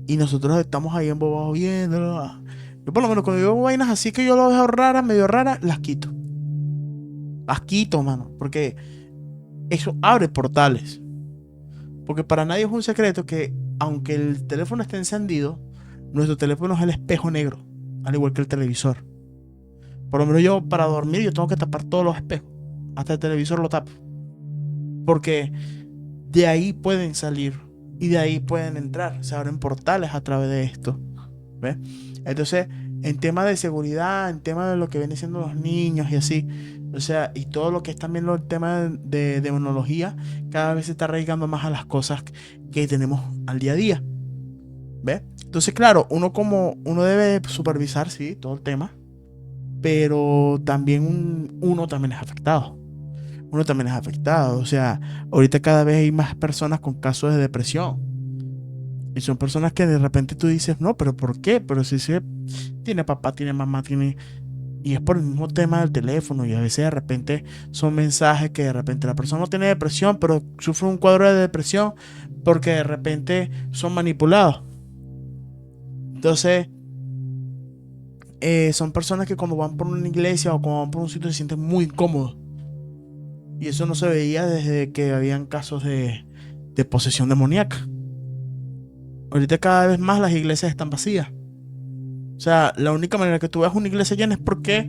y nosotros estamos ahí embobados viéndolo. Yo por lo menos cuando veo vainas así que yo lo veo raras, medio raras, las quito, mano, porque eso abre portales. Porque para nadie es un secreto que aunque el teléfono esté encendido, nuestro teléfono es el espejo negro, al igual que el televisor. Por lo menos yo, para dormir, yo tengo que tapar todos los espejos. Hasta el televisor lo tapo. Porque de ahí pueden salir y de ahí pueden entrar. Se abren portales a través de esto. ¿Ves? Entonces, en tema de seguridad, en tema de lo que vienen siendo los niños y así, o sea, y todo lo que es también el tema de demonología, cada vez se está arraigando más a las cosas que tenemos al día a día. ¿Ves? Entonces, claro, uno debe supervisar, sí, todo el tema, pero también uno también es afectado. Uno también es afectado. O sea, ahorita cada vez hay más personas con casos de depresión. Y son personas que de repente tú dices, no, pero ¿por qué? Pero si se tiene papá, tiene mamá, tiene... Y es por el mismo tema del teléfono. Y a veces de repente son mensajes que de repente la persona no tiene depresión, pero sufre un cuadro de depresión porque de repente son manipulados. Entonces, son personas que cuando van por una iglesia o cuando van por un sitio se sienten muy incómodos. Y eso no se veía desde que habían casos de posesión demoníaca. Ahorita cada vez más las iglesias están vacías. O sea, la única manera que tú veas una iglesia llena es porque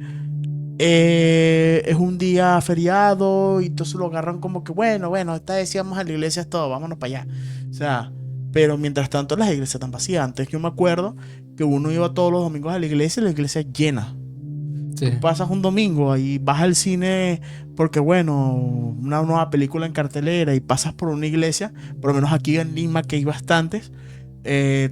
es un día feriado y entonces lo agarran como que, bueno, esta vez sí vamos a la iglesia, es todo, vámonos para allá. O sea, pero mientras tanto las iglesias están vacías. Antes yo me acuerdo que uno iba todos los domingos a la iglesia y la iglesia llena. Sí. Tú pasas un domingo y vas al cine porque, bueno, una nueva película en cartelera y pasas por una iglesia, por lo menos aquí en Lima que hay bastantes,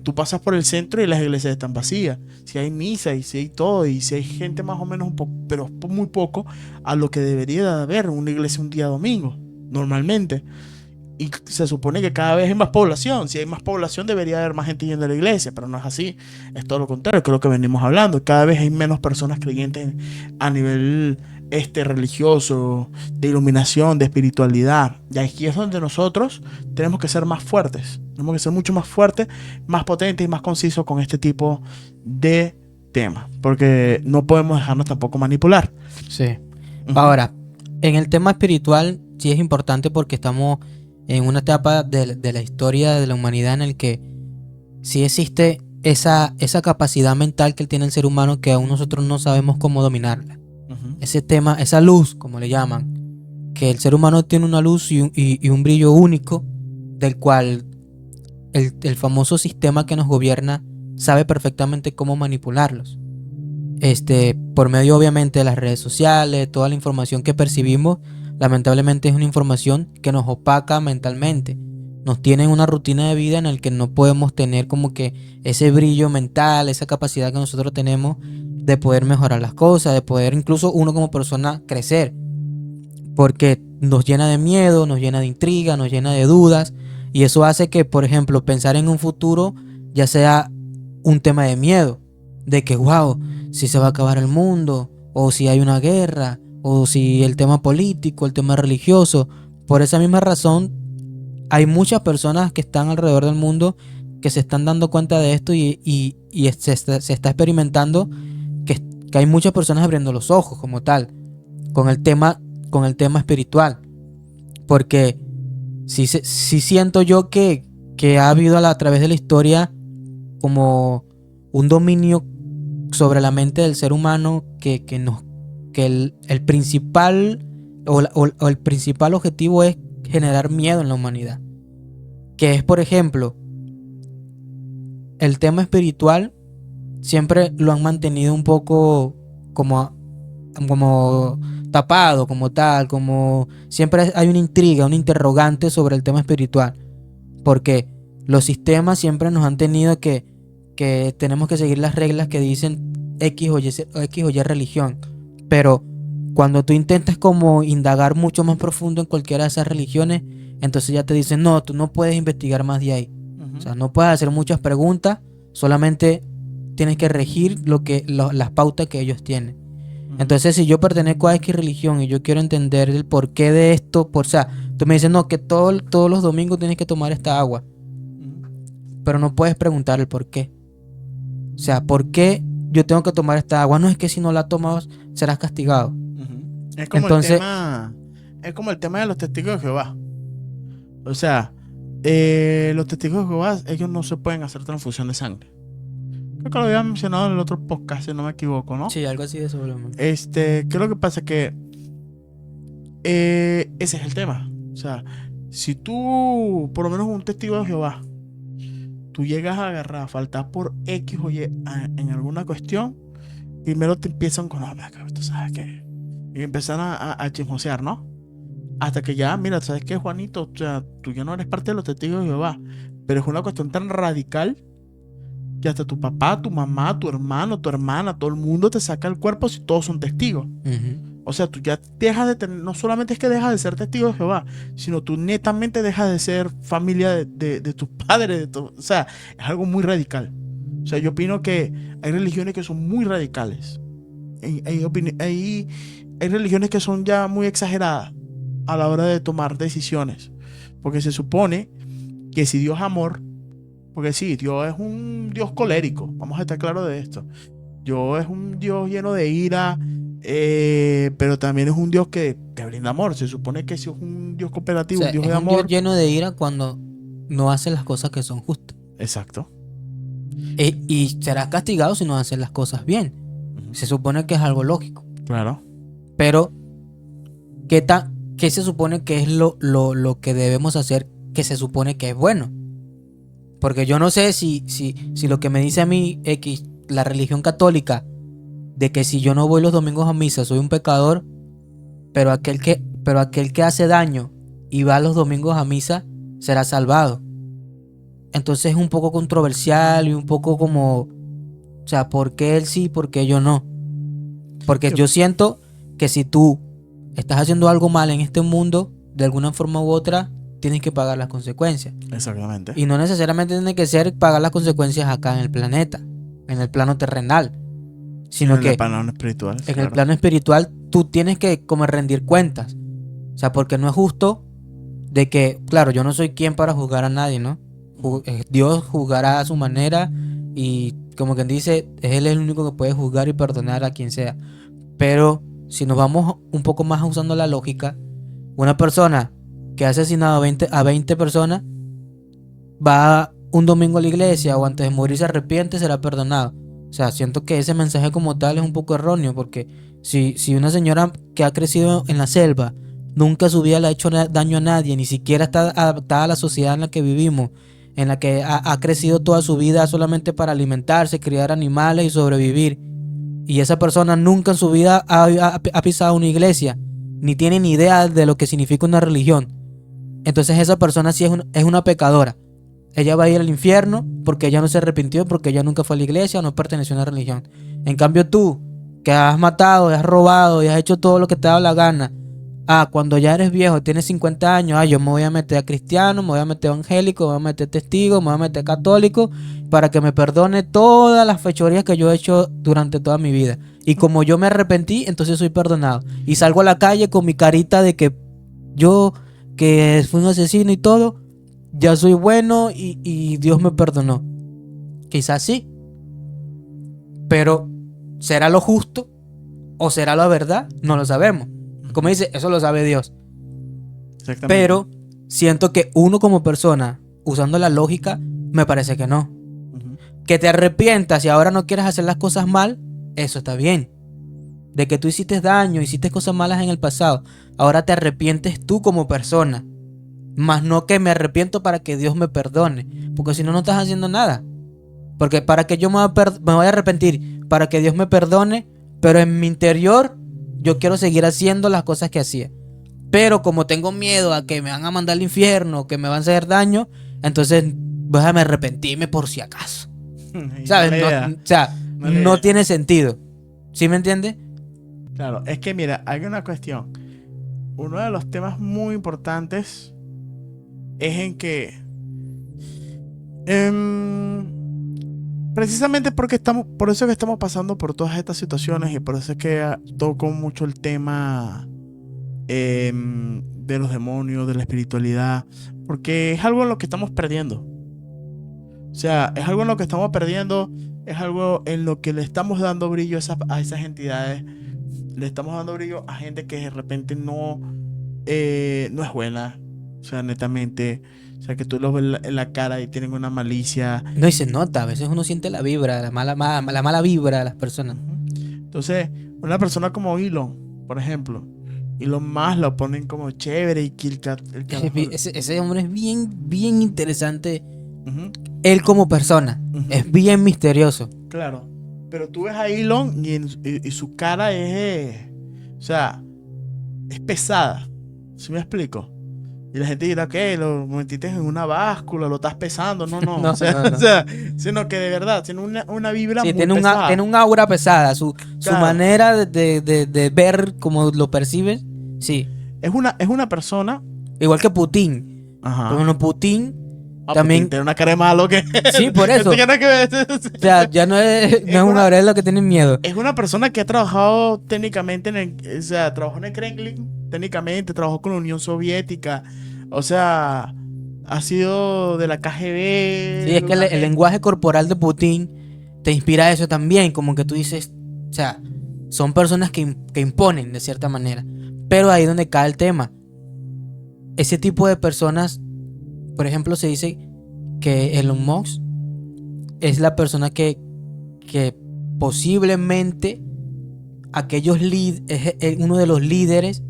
tú pasas por el centro y las iglesias están vacías. Si hay misa y si hay todo y si hay gente más o menos un poco, pero muy poco a lo que debería de haber una iglesia un día domingo, normalmente. Y se supone que cada vez hay más población. Si hay más población debería haber más gente yendo a la iglesia, pero no es así. Es todo lo contrario, que es lo que venimos hablando. Cada vez hay menos personas creyentes a nivel religioso, de iluminación, de espiritualidad. Y aquí es donde nosotros tenemos que ser más fuertes. Tenemos que ser mucho más fuertes, más potentes y más concisos con este tipo de temas. Porque no podemos dejarnos tampoco manipular. Sí. Ahora, en el tema espiritual sí es importante porque estamos en una etapa de la historia de la humanidad en el que sí existe esa capacidad mental que tiene el ser humano que aún nosotros no sabemos cómo dominarla. Ese tema, esa luz, como le llaman, que el ser humano tiene una luz y un brillo único, del cual el famoso sistema que nos gobierna sabe perfectamente cómo manipularlos. Por medio obviamente de las redes sociales, toda la información que percibimos, lamentablemente es una información que nos opaca mentalmente. Nos tiene en una rutina de vida en la que no podemos tener como que ese brillo mental, esa capacidad que nosotros tenemos de poder mejorar las cosas, de poder incluso uno como persona crecer. Porque nos llena de miedo, nos llena de intriga, nos llena de dudas. Y eso hace que, por ejemplo, pensar en un futuro ya sea un tema de miedo. De que, wow, si se va a acabar el mundo, o si hay una guerra, o si el tema político, el tema religioso. Por esa misma razón, hay muchas personas que están alrededor del mundo que se están dando cuenta de esto y se está experimentando que hay muchas personas abriendo los ojos como tal con el tema espiritual. Porque sí siento yo que ha habido a través de la historia como un dominio sobre la mente del ser humano que el principal o el principal objetivo es generar miedo en la humanidad. Que es, por ejemplo, el tema espiritual siempre lo han mantenido un poco como tapado, como tal, como siempre hay una intriga, una interrogante sobre el tema espiritual. Porque los sistemas siempre nos han tenido que tenemos que seguir las reglas que dicen X o Y religión. Pero cuando tú intentas como indagar mucho más profundo en cualquiera de esas religiones, entonces ya te dicen, no, tú no puedes investigar más de ahí. O sea, no puedes hacer muchas preguntas, solamente tienes que regir las pautas que ellos tienen. Entonces, si yo pertenezco a X religión y yo quiero entender el porqué de esto, o sea, tú me dices, no, que todos los domingos tienes que tomar esta agua. Pero no puedes preguntar el por qué. O sea, ¿por qué yo tengo que tomar esta agua? No es que si no la tomas serás castigado. Es como Entonces, es como el tema de los testigos de Jehová. O sea, los testigos de Jehová, ellos no se pueden hacer transfusión de sangre. Creo que lo había mencionado en el otro podcast, si no me equivoco, ¿no? sí, algo así de eso. ¿Qué es lo que pasa? Que ese es el tema. O sea, Si tú, por lo menos un testigo de Jehová, tú llegas a agarrar, a faltar por X o Y en alguna cuestión, primero te empiezan con, no, mira, tú sabes qué. Y empiezan a chismosear, ¿no? Hasta que ya, mira, ¿sabes qué, Juanito? O sea, tú ya no eres parte de los testigos de Jehová. Pero es una cuestión tan radical que hasta tu papá, tu mamá, tu hermano, tu hermana, todo el mundo te saca el cuerpo si todos son testigos. O sea, tú ya dejas de tener, no solamente es que dejas de ser testigo de Jehová, sino tú netamente dejas de ser familia de tus padres. O sea, es algo muy radical. O sea, yo opino que hay religiones que son muy radicales. Hay religiones que son ya muy exageradas a la hora de tomar decisiones. Porque se supone que si Dios es amor, porque sí, Dios es un Dios colérico, vamos a estar claros de esto. Dios es un Dios lleno de ira, pero también es un Dios que te brinda amor. Se supone que si es un Dios cooperativo, O sea, un Dios es de un Dios amor. lleno de ira cuando no hace las cosas que son justas. Exacto. Y serás castigado si no haces las cosas bien. Se supone que es algo lógico. Claro. Pero, ¿qué se supone que es lo que debemos hacer que se supone que es bueno? Porque yo no sé si lo que me dice a mí X, la religión católica, de que si yo no voy los domingos a misa soy un pecador, pero aquel que hace daño y va los domingos a misa será salvado. Entonces es un poco controversial y un poco como, o sea, ¿por qué él sí, por qué yo no? Porque yo siento que si tú estás haciendo algo mal en este mundo, de alguna forma u otra, tienes que pagar las consecuencias. Exactamente. Y no necesariamente tiene que ser pagar las consecuencias acá en el planeta, en el plano terrenal, sino en que el plano espiritual. en Claro. el plano espiritual tú tienes que como rendir cuentas. O sea, porque no es justo de que, claro, yo no soy quien para juzgar a nadie, ¿no? Dios juzgará a su manera y como quien dice, Él es el único que puede juzgar y perdonar a quien sea. Pero si nos vamos un poco más usando la lógica, una persona que ha asesinado a 20 personas va un domingo a la iglesia o antes de morir se arrepiente, será perdonado. O sea, siento que ese mensaje como tal es un poco erróneo, porque si una señora que ha crecido en la selva nunca en su vida le ha hecho daño a nadie, ni siquiera está adaptada a la sociedad en la que vivimos, en la que ha crecido toda su vida solamente para alimentarse, criar animales y sobrevivir, y esa persona nunca en su vida ha pisado una iglesia, ni tiene ni idea de lo que significa una religión, entonces esa persona sí es una pecadora. Ella va a ir al infierno porque ella no se arrepintió, porque ella nunca fue a la iglesia o no perteneció a una religión. En cambio tú, que has matado, has robado y has hecho todo lo que te da la gana, cuando ya eres viejo, tienes 50 años, yo me voy a meter a cristiano, me voy a meter a evangélico, me voy a meter testigo, me voy a meter católico, para que me perdone todas las fechorías que yo he hecho durante toda mi vida. Y como yo me arrepentí, entonces soy perdonado. Y salgo a la calle con mi carita de que yo, que fui un asesino y todo, ya soy bueno y Dios me perdonó. Quizás sí. Pero ¿será lo justo o será la verdad? No lo sabemos. Como dice, eso lo sabe Dios. Exactamente. Pero siento que uno como persona, usando la lógica, me parece que no. Que te arrepientas y ahora no quieres hacer las cosas mal, eso está bien. De que tú hiciste daño, hiciste cosas malas en el pasado, ahora te arrepientes tú como persona. Más no que me arrepiento para que Dios me perdone. Porque si no, no estás haciendo nada. Porque para que yo me voy a arrepentir, para que Dios me perdone, pero en mi interior yo quiero seguir haciendo las cosas que hacía. Pero como tengo miedo a que me van a mandar al infierno, que me van a hacer daño, entonces déjame arrepentirme por si acaso. ¿Sabes? No tiene sentido. ¿Sí me entiendes? Claro, es que mira, hay una cuestión. Uno de los temas muy importantes es en que precisamente por eso que estamos pasando por todas estas situaciones y por eso es que toco mucho el tema de los demonios, de la espiritualidad, porque es algo en lo que estamos perdiendo. O sea, es algo en lo que estamos perdiendo, es algo en lo que le estamos dando brillo a esas entidades, le estamos dando brillo a gente que de repente no es buena, o sea, netamente. O sea, que tú los ves en la cara y tienen una malicia. No, y se nota, a veces uno siente la vibra, la mala vibra de las personas. Entonces, una persona como Elon, por ejemplo, Y los más lo ponen como chévere y que el carajo- Ese hombre es bien interesante. Ujú, Él como persona. ujú. Es bien misterioso. Claro. Pero tú ves a Elon y su cara o sea, es pesada. ¿Sí me explico? Y la gente dirá que lo metiste en una báscula, lo estás pesando. No, no. No, o sea, no, no. o sea, sino que de verdad tiene una vibra Sí, muy tiene pesada. tiene un aura pesada. Su Claro. manera de ver como lo percibe. Sí. Es una persona. Igual que Putin. Ajá. Pero bueno, Putin Ah, también. Putin tiene una cara de malo que. Sí, por eso. No tiene nada que ver. O sea, ya no es, no es un una- Gabriel que tienen miedo. Es una persona que ha trabajado técnicamente o sea, trabajó en el Kremlin, técnicamente, trabajó con la Unión Soviética, o sea, ha sido de la KGB. Sí, es que el lenguaje corporal de Putin te inspira eso también, como que tú dices, o sea, son personas que imponen de cierta manera. Pero ahí es donde cae el tema. Ese tipo de personas, por ejemplo, se dice que Elon Musk es la persona que posiblemente es uno de los líderes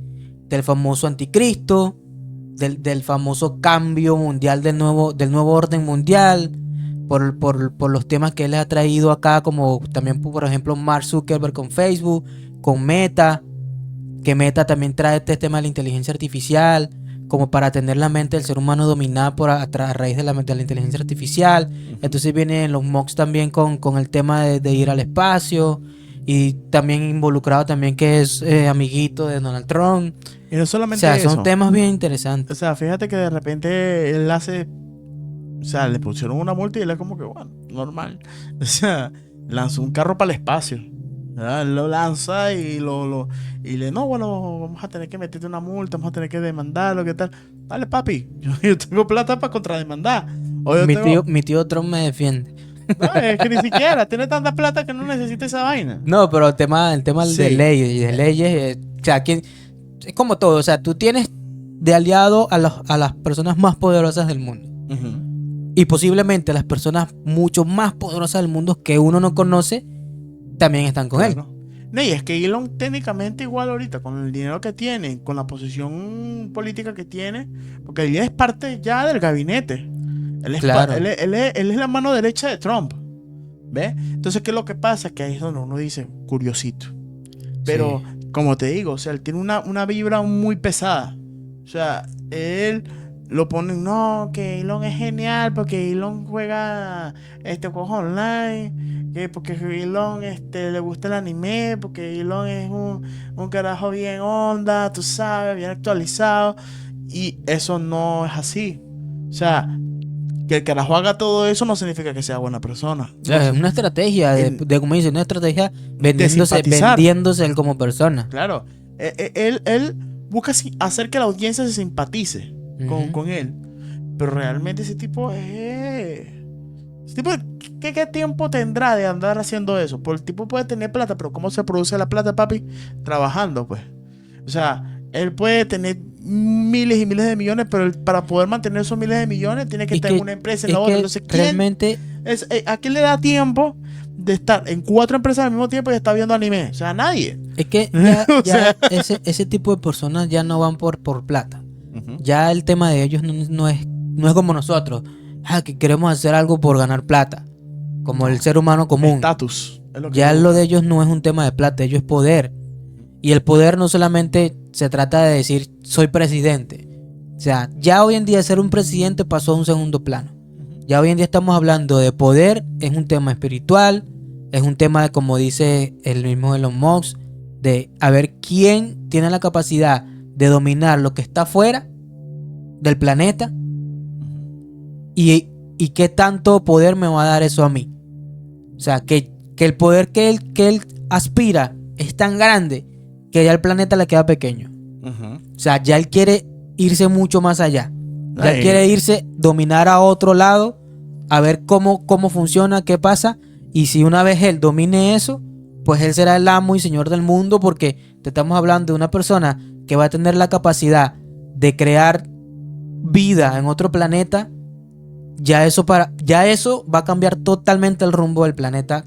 del famoso anticristo, del famoso cambio mundial del nuevo orden mundial, por los temas que él ha traído acá, como también, por ejemplo, Mark Zuckerberg con Facebook, con Meta, que Meta también trae este tema de la inteligencia artificial, como para tener la mente del ser humano dominada a raíz de la inteligencia artificial. Entonces vienen los Musk también con el tema de ir al espacio, y también involucrado también que es amiguito de Donald Trump. Y no O solamente sea, eso. son temas bien O interesantes. sea, fíjate que de repente él hace. O sea, le pusieron una multa y él es como que, bueno, normal. O sea, lanzó un carro para el espacio. ¿Verdad? Él lo lanza y no, bueno, vamos a tener que meterte una multa, vamos a tener que demandarlo, ¿qué tal? Dale, papi, yo tengo plata para contrademandar. O yo tengo- Mi tío Trump me defiende. No, es que ni siquiera, tiene tanta plata que no necesita esa vaina. No, pero el tema de Sí. leyes y de leyes, o sea, es como todo. O sea, tú tienes de aliado a las personas más poderosas del mundo. Ujú. Y posiblemente las personas mucho más poderosas del mundo que uno no conoce también están con él. Claro. No, y es que Elon técnicamente igual ahorita, con el dinero que tiene, con la posición política que tiene, porque él es parte ya del gabinete. Él es, Claro. él es la mano derecha de Trump. ¿Ves? Entonces, ¿qué es lo que pasa? Que ahí es donde uno dice, curiosito. Pero, como te digo, o sea, él tiene una vibra muy pesada. O sea, él lo ponen, no, que Elon es genial porque Elon juega juegos online, que porque Elon le gusta el anime, porque Elon es un carajo bien onda, tú sabes, bien actualizado. Y eso no es así. O sea, que el carajo haga todo eso no significa que sea buena persona. O sea, es una estrategia como dice, una estrategia simpatizar. vendiéndose él como persona. Claro, él busca hacer que la audiencia se simpatice Ujú. con él. Pero realmente ese tipo ¿qué tiempo tendrá de andar haciendo eso? Porque el tipo puede tener plata, pero ¿cómo se produce la plata, papi? Trabajando, pues. O sea, él puede tener miles y miles de millones, pero para poder mantener esos miles de millones tiene que Y estar en que- una empresa, en Es la otra. que Entonces, ¿quién realmente ¿a quién le da tiempo de estar en 4 empresas al mismo tiempo y estar viendo anime? O sea, nadie. es que O sea. ese tipo de personas ya no van por plata. Ya el tema de ellos no es como nosotros, que queremos hacer algo por ganar plata, como el ser humano común. Estatus. es lo que Ya busca. lo de ellos no es un tema de plata, ellos es poder. Y el poder no solamente se trata de decir soy presidente. O sea, ya hoy en día ser un presidente pasó a un segundo plano. Ya hoy en día estamos hablando de poder, es un tema espiritual, es un tema de, como dice el mismo Elon Musk, de a ver quién tiene la capacidad de dominar lo que está fuera del planeta y qué tanto poder me va a dar eso a mí. O sea, que el poder que él aspira es tan grande que ya el planeta le queda pequeño. O sea, ya él quiere irse mucho más allá. Ya él Ay. quiere irse, dominar a otro lado, a ver cómo funciona, qué pasa. Y si una vez él domine eso, pues él será el amo y señor del mundo, porque te estamos hablando de una persona que va a tener la capacidad de crear vida en otro planeta. Ya eso va a cambiar totalmente el rumbo del planeta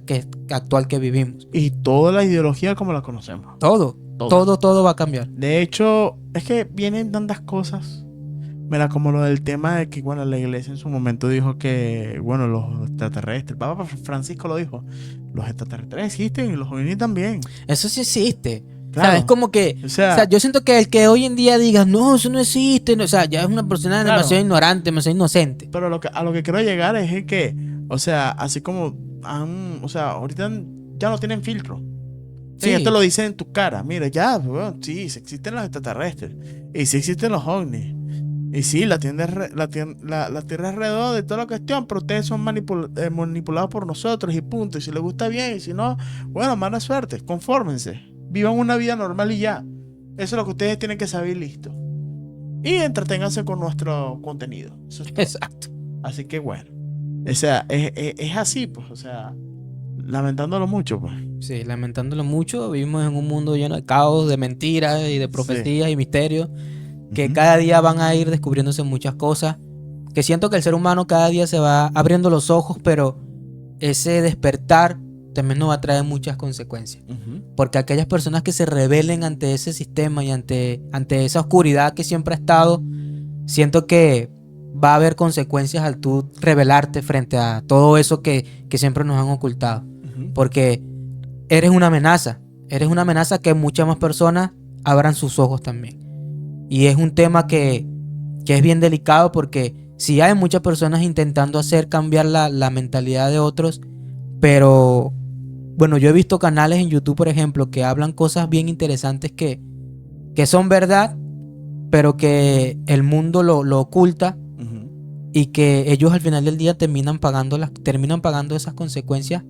actual que vivimos. Y toda la ideología como la conocemos. Todo. Todo va a cambiar. De hecho, es que vienen tantas cosas. Mira, como lo del tema de que, bueno, la iglesia en su momento dijo que, bueno, los extraterrestres, el Papa Francisco lo dijo, los extraterrestres existen y los ovnis también. Eso sí existe. Claro. O sea, es como que, O sea, o sea, yo siento que el que hoy en día diga, no, eso no existe, no, o sea, ya es una persona Claro. demasiado ignorante, demasiado inocente. pero a lo que quiero llegar es el que, o sea, así como o sea, ahorita ya no tienen filtro. Sí, ya te lo dicen en tu cara. Mira, ya, bueno, sí existen los extraterrestres. Y sí existen los ovnis. Y sí, la Tierra es redonda y toda la cuestión, pero ustedes son manipulados por nosotros y punto. Y si les gusta bien, y si no, bueno, mala suerte, confórmense. Vivan una vida normal y ya. Eso es lo que ustedes tienen que saber y listo. Y entreténganse con nuestro contenido. Eso es todo. Exacto. Así que bueno. O sea, es así, pues. O sea, lamentándolo mucho, pues. Sí, lamentándolo mucho, vivimos en un mundo lleno de caos, de mentiras y de profecías y misterios, que Ujú. cada día van a ir descubriéndose muchas cosas, que siento que el ser humano cada día se va abriendo los ojos, pero ese despertar también nos va a traer muchas consecuencias. Ujú. Porque aquellas personas que se rebelen ante ese sistema y ante esa oscuridad que siempre ha estado, siento que va a haber consecuencias al tú rebelarte frente a todo eso que siempre nos han ocultado. Ujú. Porque eres una amenaza que muchas más personas abran sus ojos también. Y es un tema que es bien delicado, porque sí hay muchas personas intentando hacer cambiar la mentalidad de otros, pero bueno, yo he visto canales en YouTube, por ejemplo, que hablan cosas bien interesantes que son verdad, pero que el mundo lo oculta, Ujú. y que ellos al final del día terminan pagando esas consecuencias,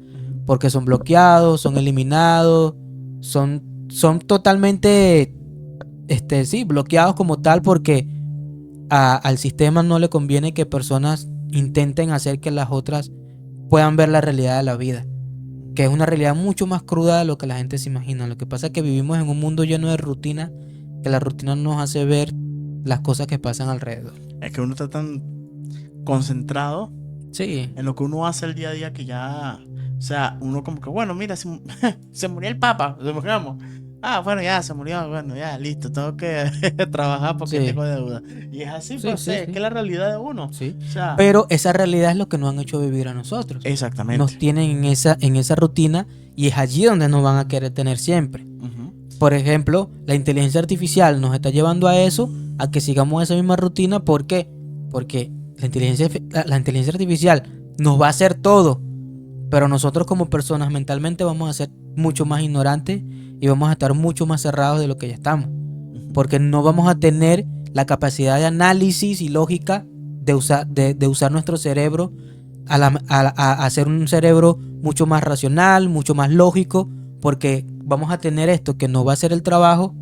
porque son bloqueados, son eliminados, son totalmente sí, bloqueados como tal, porque al sistema no le conviene que personas intenten hacer que las otras puedan ver la realidad de la vida, que es una realidad mucho más cruda de lo que la gente se imagina. Lo que pasa es que vivimos en un mundo lleno de rutina, que la rutina nos hace ver las cosas que pasan alrededor. Es que uno está tan concentrado Sí, en lo que uno hace el día a día que ya, o sea, uno como que, bueno, mira, se murió el Papa, supongamos. Ah, bueno, ya se murió, bueno, ya, listo, tengo que trabajar porque Sí. tengo deuda. Y es así, Sí, pues, sí, es sí. que es la realidad de uno. sí. O sea, Pero esa realidad es lo que nos han hecho vivir a nosotros. exactamente. Nos tienen en esa rutina, y es allí donde nos van a querer tener siempre. Ujú. Por ejemplo, la inteligencia artificial nos está llevando a eso, a que sigamos esa misma rutina. ¿Por qué? Porque la inteligencia artificial nos va a hacer todo, pero nosotros como personas mentalmente vamos a ser mucho más ignorantes y vamos a estar mucho más cerrados de lo que ya estamos, Ujú. porque no vamos a tener la capacidad de análisis y lógica de usar nuestro cerebro a hacer un cerebro mucho más racional, mucho más lógico, porque vamos a tener esto que nos va a hacer el trabajo.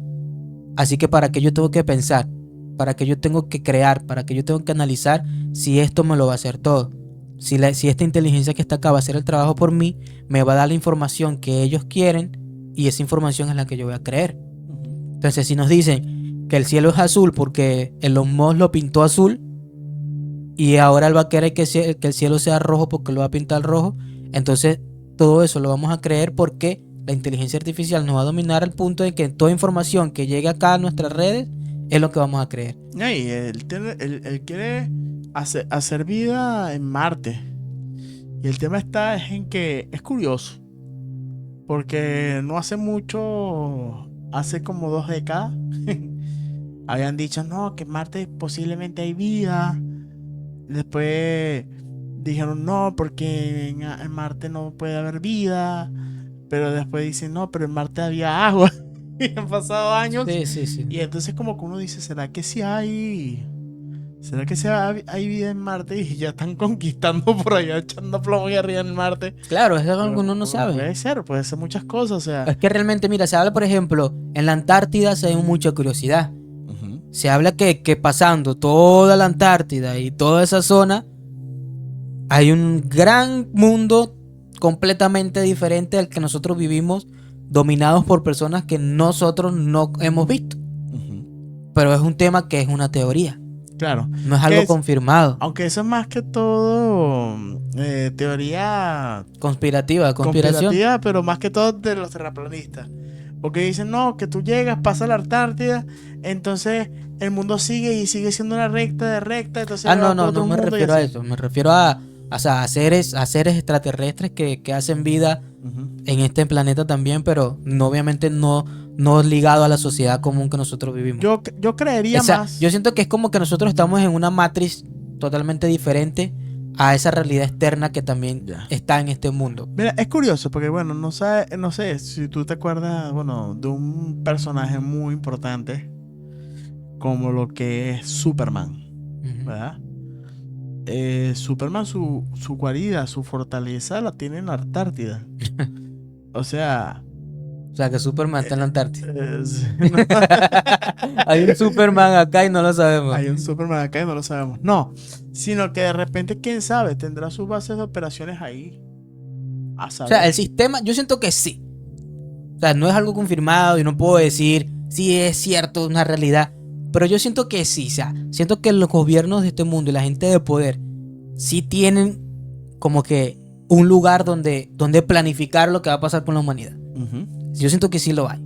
Así que para qué yo tengo que pensar, para qué yo tengo que crear, para qué yo tengo que analizar si esto me lo va a hacer todo. Si esta inteligencia que está acá va a hacer el trabajo por mí, me va a dar la información que ellos quieren, y esa información es la que yo voy a creer. Ujú. Entonces, si nos dicen que el cielo es azul porque Elon Musk lo pintó azul, y ahora él va a querer que el cielo sea rojo porque lo va a pintar rojo, entonces todo eso lo vamos a creer, porque la inteligencia artificial nos va a dominar al punto de que toda información que llegue acá a nuestras redes es lo que vamos a creer. Y él quiere hacer vida en Marte. Y el tema está es en que es curioso. Porque no hace mucho, hace como 2 décadas, habían dicho, no, que en Marte posiblemente hay vida. Después dijeron, no, porque en Marte no puede haber vida. Pero después dicen, no, pero en Marte había agua. Y han pasado años. Sí, sí, sí. Y entonces como que uno dice, ¿será que sí hay? ¿Será que sí hay vida en Marte? Y ya están conquistando por allá, echando plomo ahí arriba en Marte. Claro, es algo que Pero uno no sabe. puede ser muchas cosas, o sea. Es que realmente, mira, se habla, por ejemplo, en la Antártida se hay mucha curiosidad. Ujú. Se habla que pasando toda la Antártida y toda esa zona, hay un gran mundo completamente diferente al que nosotros vivimos, dominados por personas que nosotros no hemos visto. Ujú. Pero es un tema que es una teoría. Claro. No es Que algo es- confirmado. Aunque eso es más que todo teoría Conspirativa, conspiración. conspirativa, pero más que todo de los terraplanistas. Porque dicen, no, que tú llegas, pasas la Antártida, entonces el mundo sigue y sigue siendo una recta de recta, entonces Ah, va no, por no, otro no me mundo y refiero a así. eso. Me refiero o sea, a seres extraterrestres que hacen vida Ujú. en este planeta también, pero no, obviamente no ligado a la sociedad común que nosotros vivimos. Yo creería O sea, más. yo siento que es como que nosotros estamos en una matriz totalmente diferente a esa realidad externa que también Ya. está en este mundo. Mira, es curioso porque, bueno, no sé si tú te acuerdas, bueno, de un personaje muy importante como lo que es Superman, Ujú. ¿verdad? Superman, su guarida, su fortaleza la tiene en la Antártida. O sea, O sea, que Superman está en la Antártida. no, Hay un Superman acá y no lo sabemos. hay un Superman acá y no lo sabemos. No, sino que de repente, quién sabe, tendrá sus bases de operaciones ahí. A O sea, saber. el sistema, yo siento que sí. O sea, no es algo confirmado y no puedo decir si es cierto, una realidad. Pero yo siento que sí. O sea, siento que los gobiernos de este mundo y la gente de poder sí tienen como que un lugar donde planificar lo que va a pasar con la humanidad. Ujú, Yo siento que sí lo hay.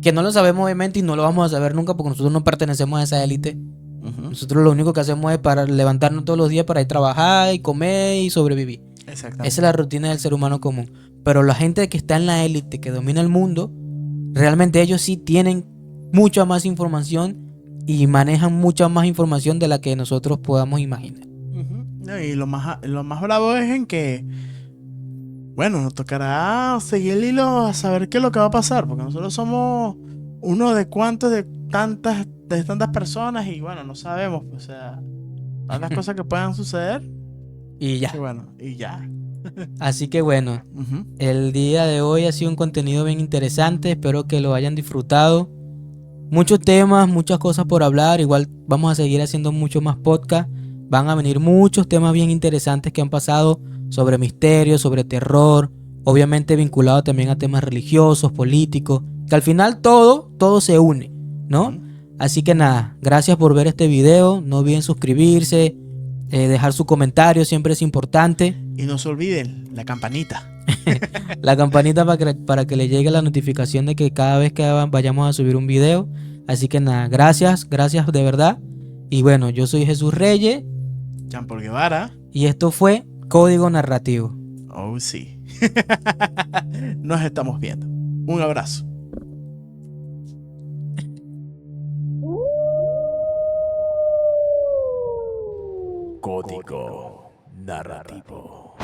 Que no lo sabemos obviamente y no lo vamos a saber nunca porque nosotros no pertenecemos a esa élite. ujú. Nosotros lo único que hacemos es para levantarnos todos los días para ir a trabajar y comer y sobrevivir. Exactamente. Esa es la rutina del ser humano común. Pero la gente que está en la élite, que domina el mundo, realmente ellos sí tienen mucha más información y manejan mucha más información de la que nosotros podamos imaginar. Ujú. No, y lo más bravo es en que, bueno, nos tocará seguir el hilo a saber qué es lo que va a pasar, porque nosotros somos uno de cuantos de tantas personas y bueno, no sabemos, o sea, tantas cosas que puedan suceder Y ya. y bueno, y ya. Así que bueno, Ujú. el día de hoy ha sido un contenido bien interesante. Espero que lo hayan disfrutado. Muchos temas, muchas cosas por hablar. Igual vamos a seguir haciendo mucho más podcast. Van a venir muchos temas bien interesantes que han pasado sobre misterio, sobre terror. Obviamente vinculado también a temas religiosos, políticos. Que al final todo se une, ¿no? Ujú. Así que nada, gracias por ver este video. No olviden suscribirse, dejar su comentario, siempre es importante. Y no se olviden, la campanita. La campanita para que le llegue la notificación de que cada vez que vayamos a subir un video. Así que nada, gracias de verdad. Y bueno, yo soy Jesús Reyes Jean Paul Guevara. y esto fue Código Narrativo. Oh, sí. Nos estamos viendo. Un abrazo. Código narrativo.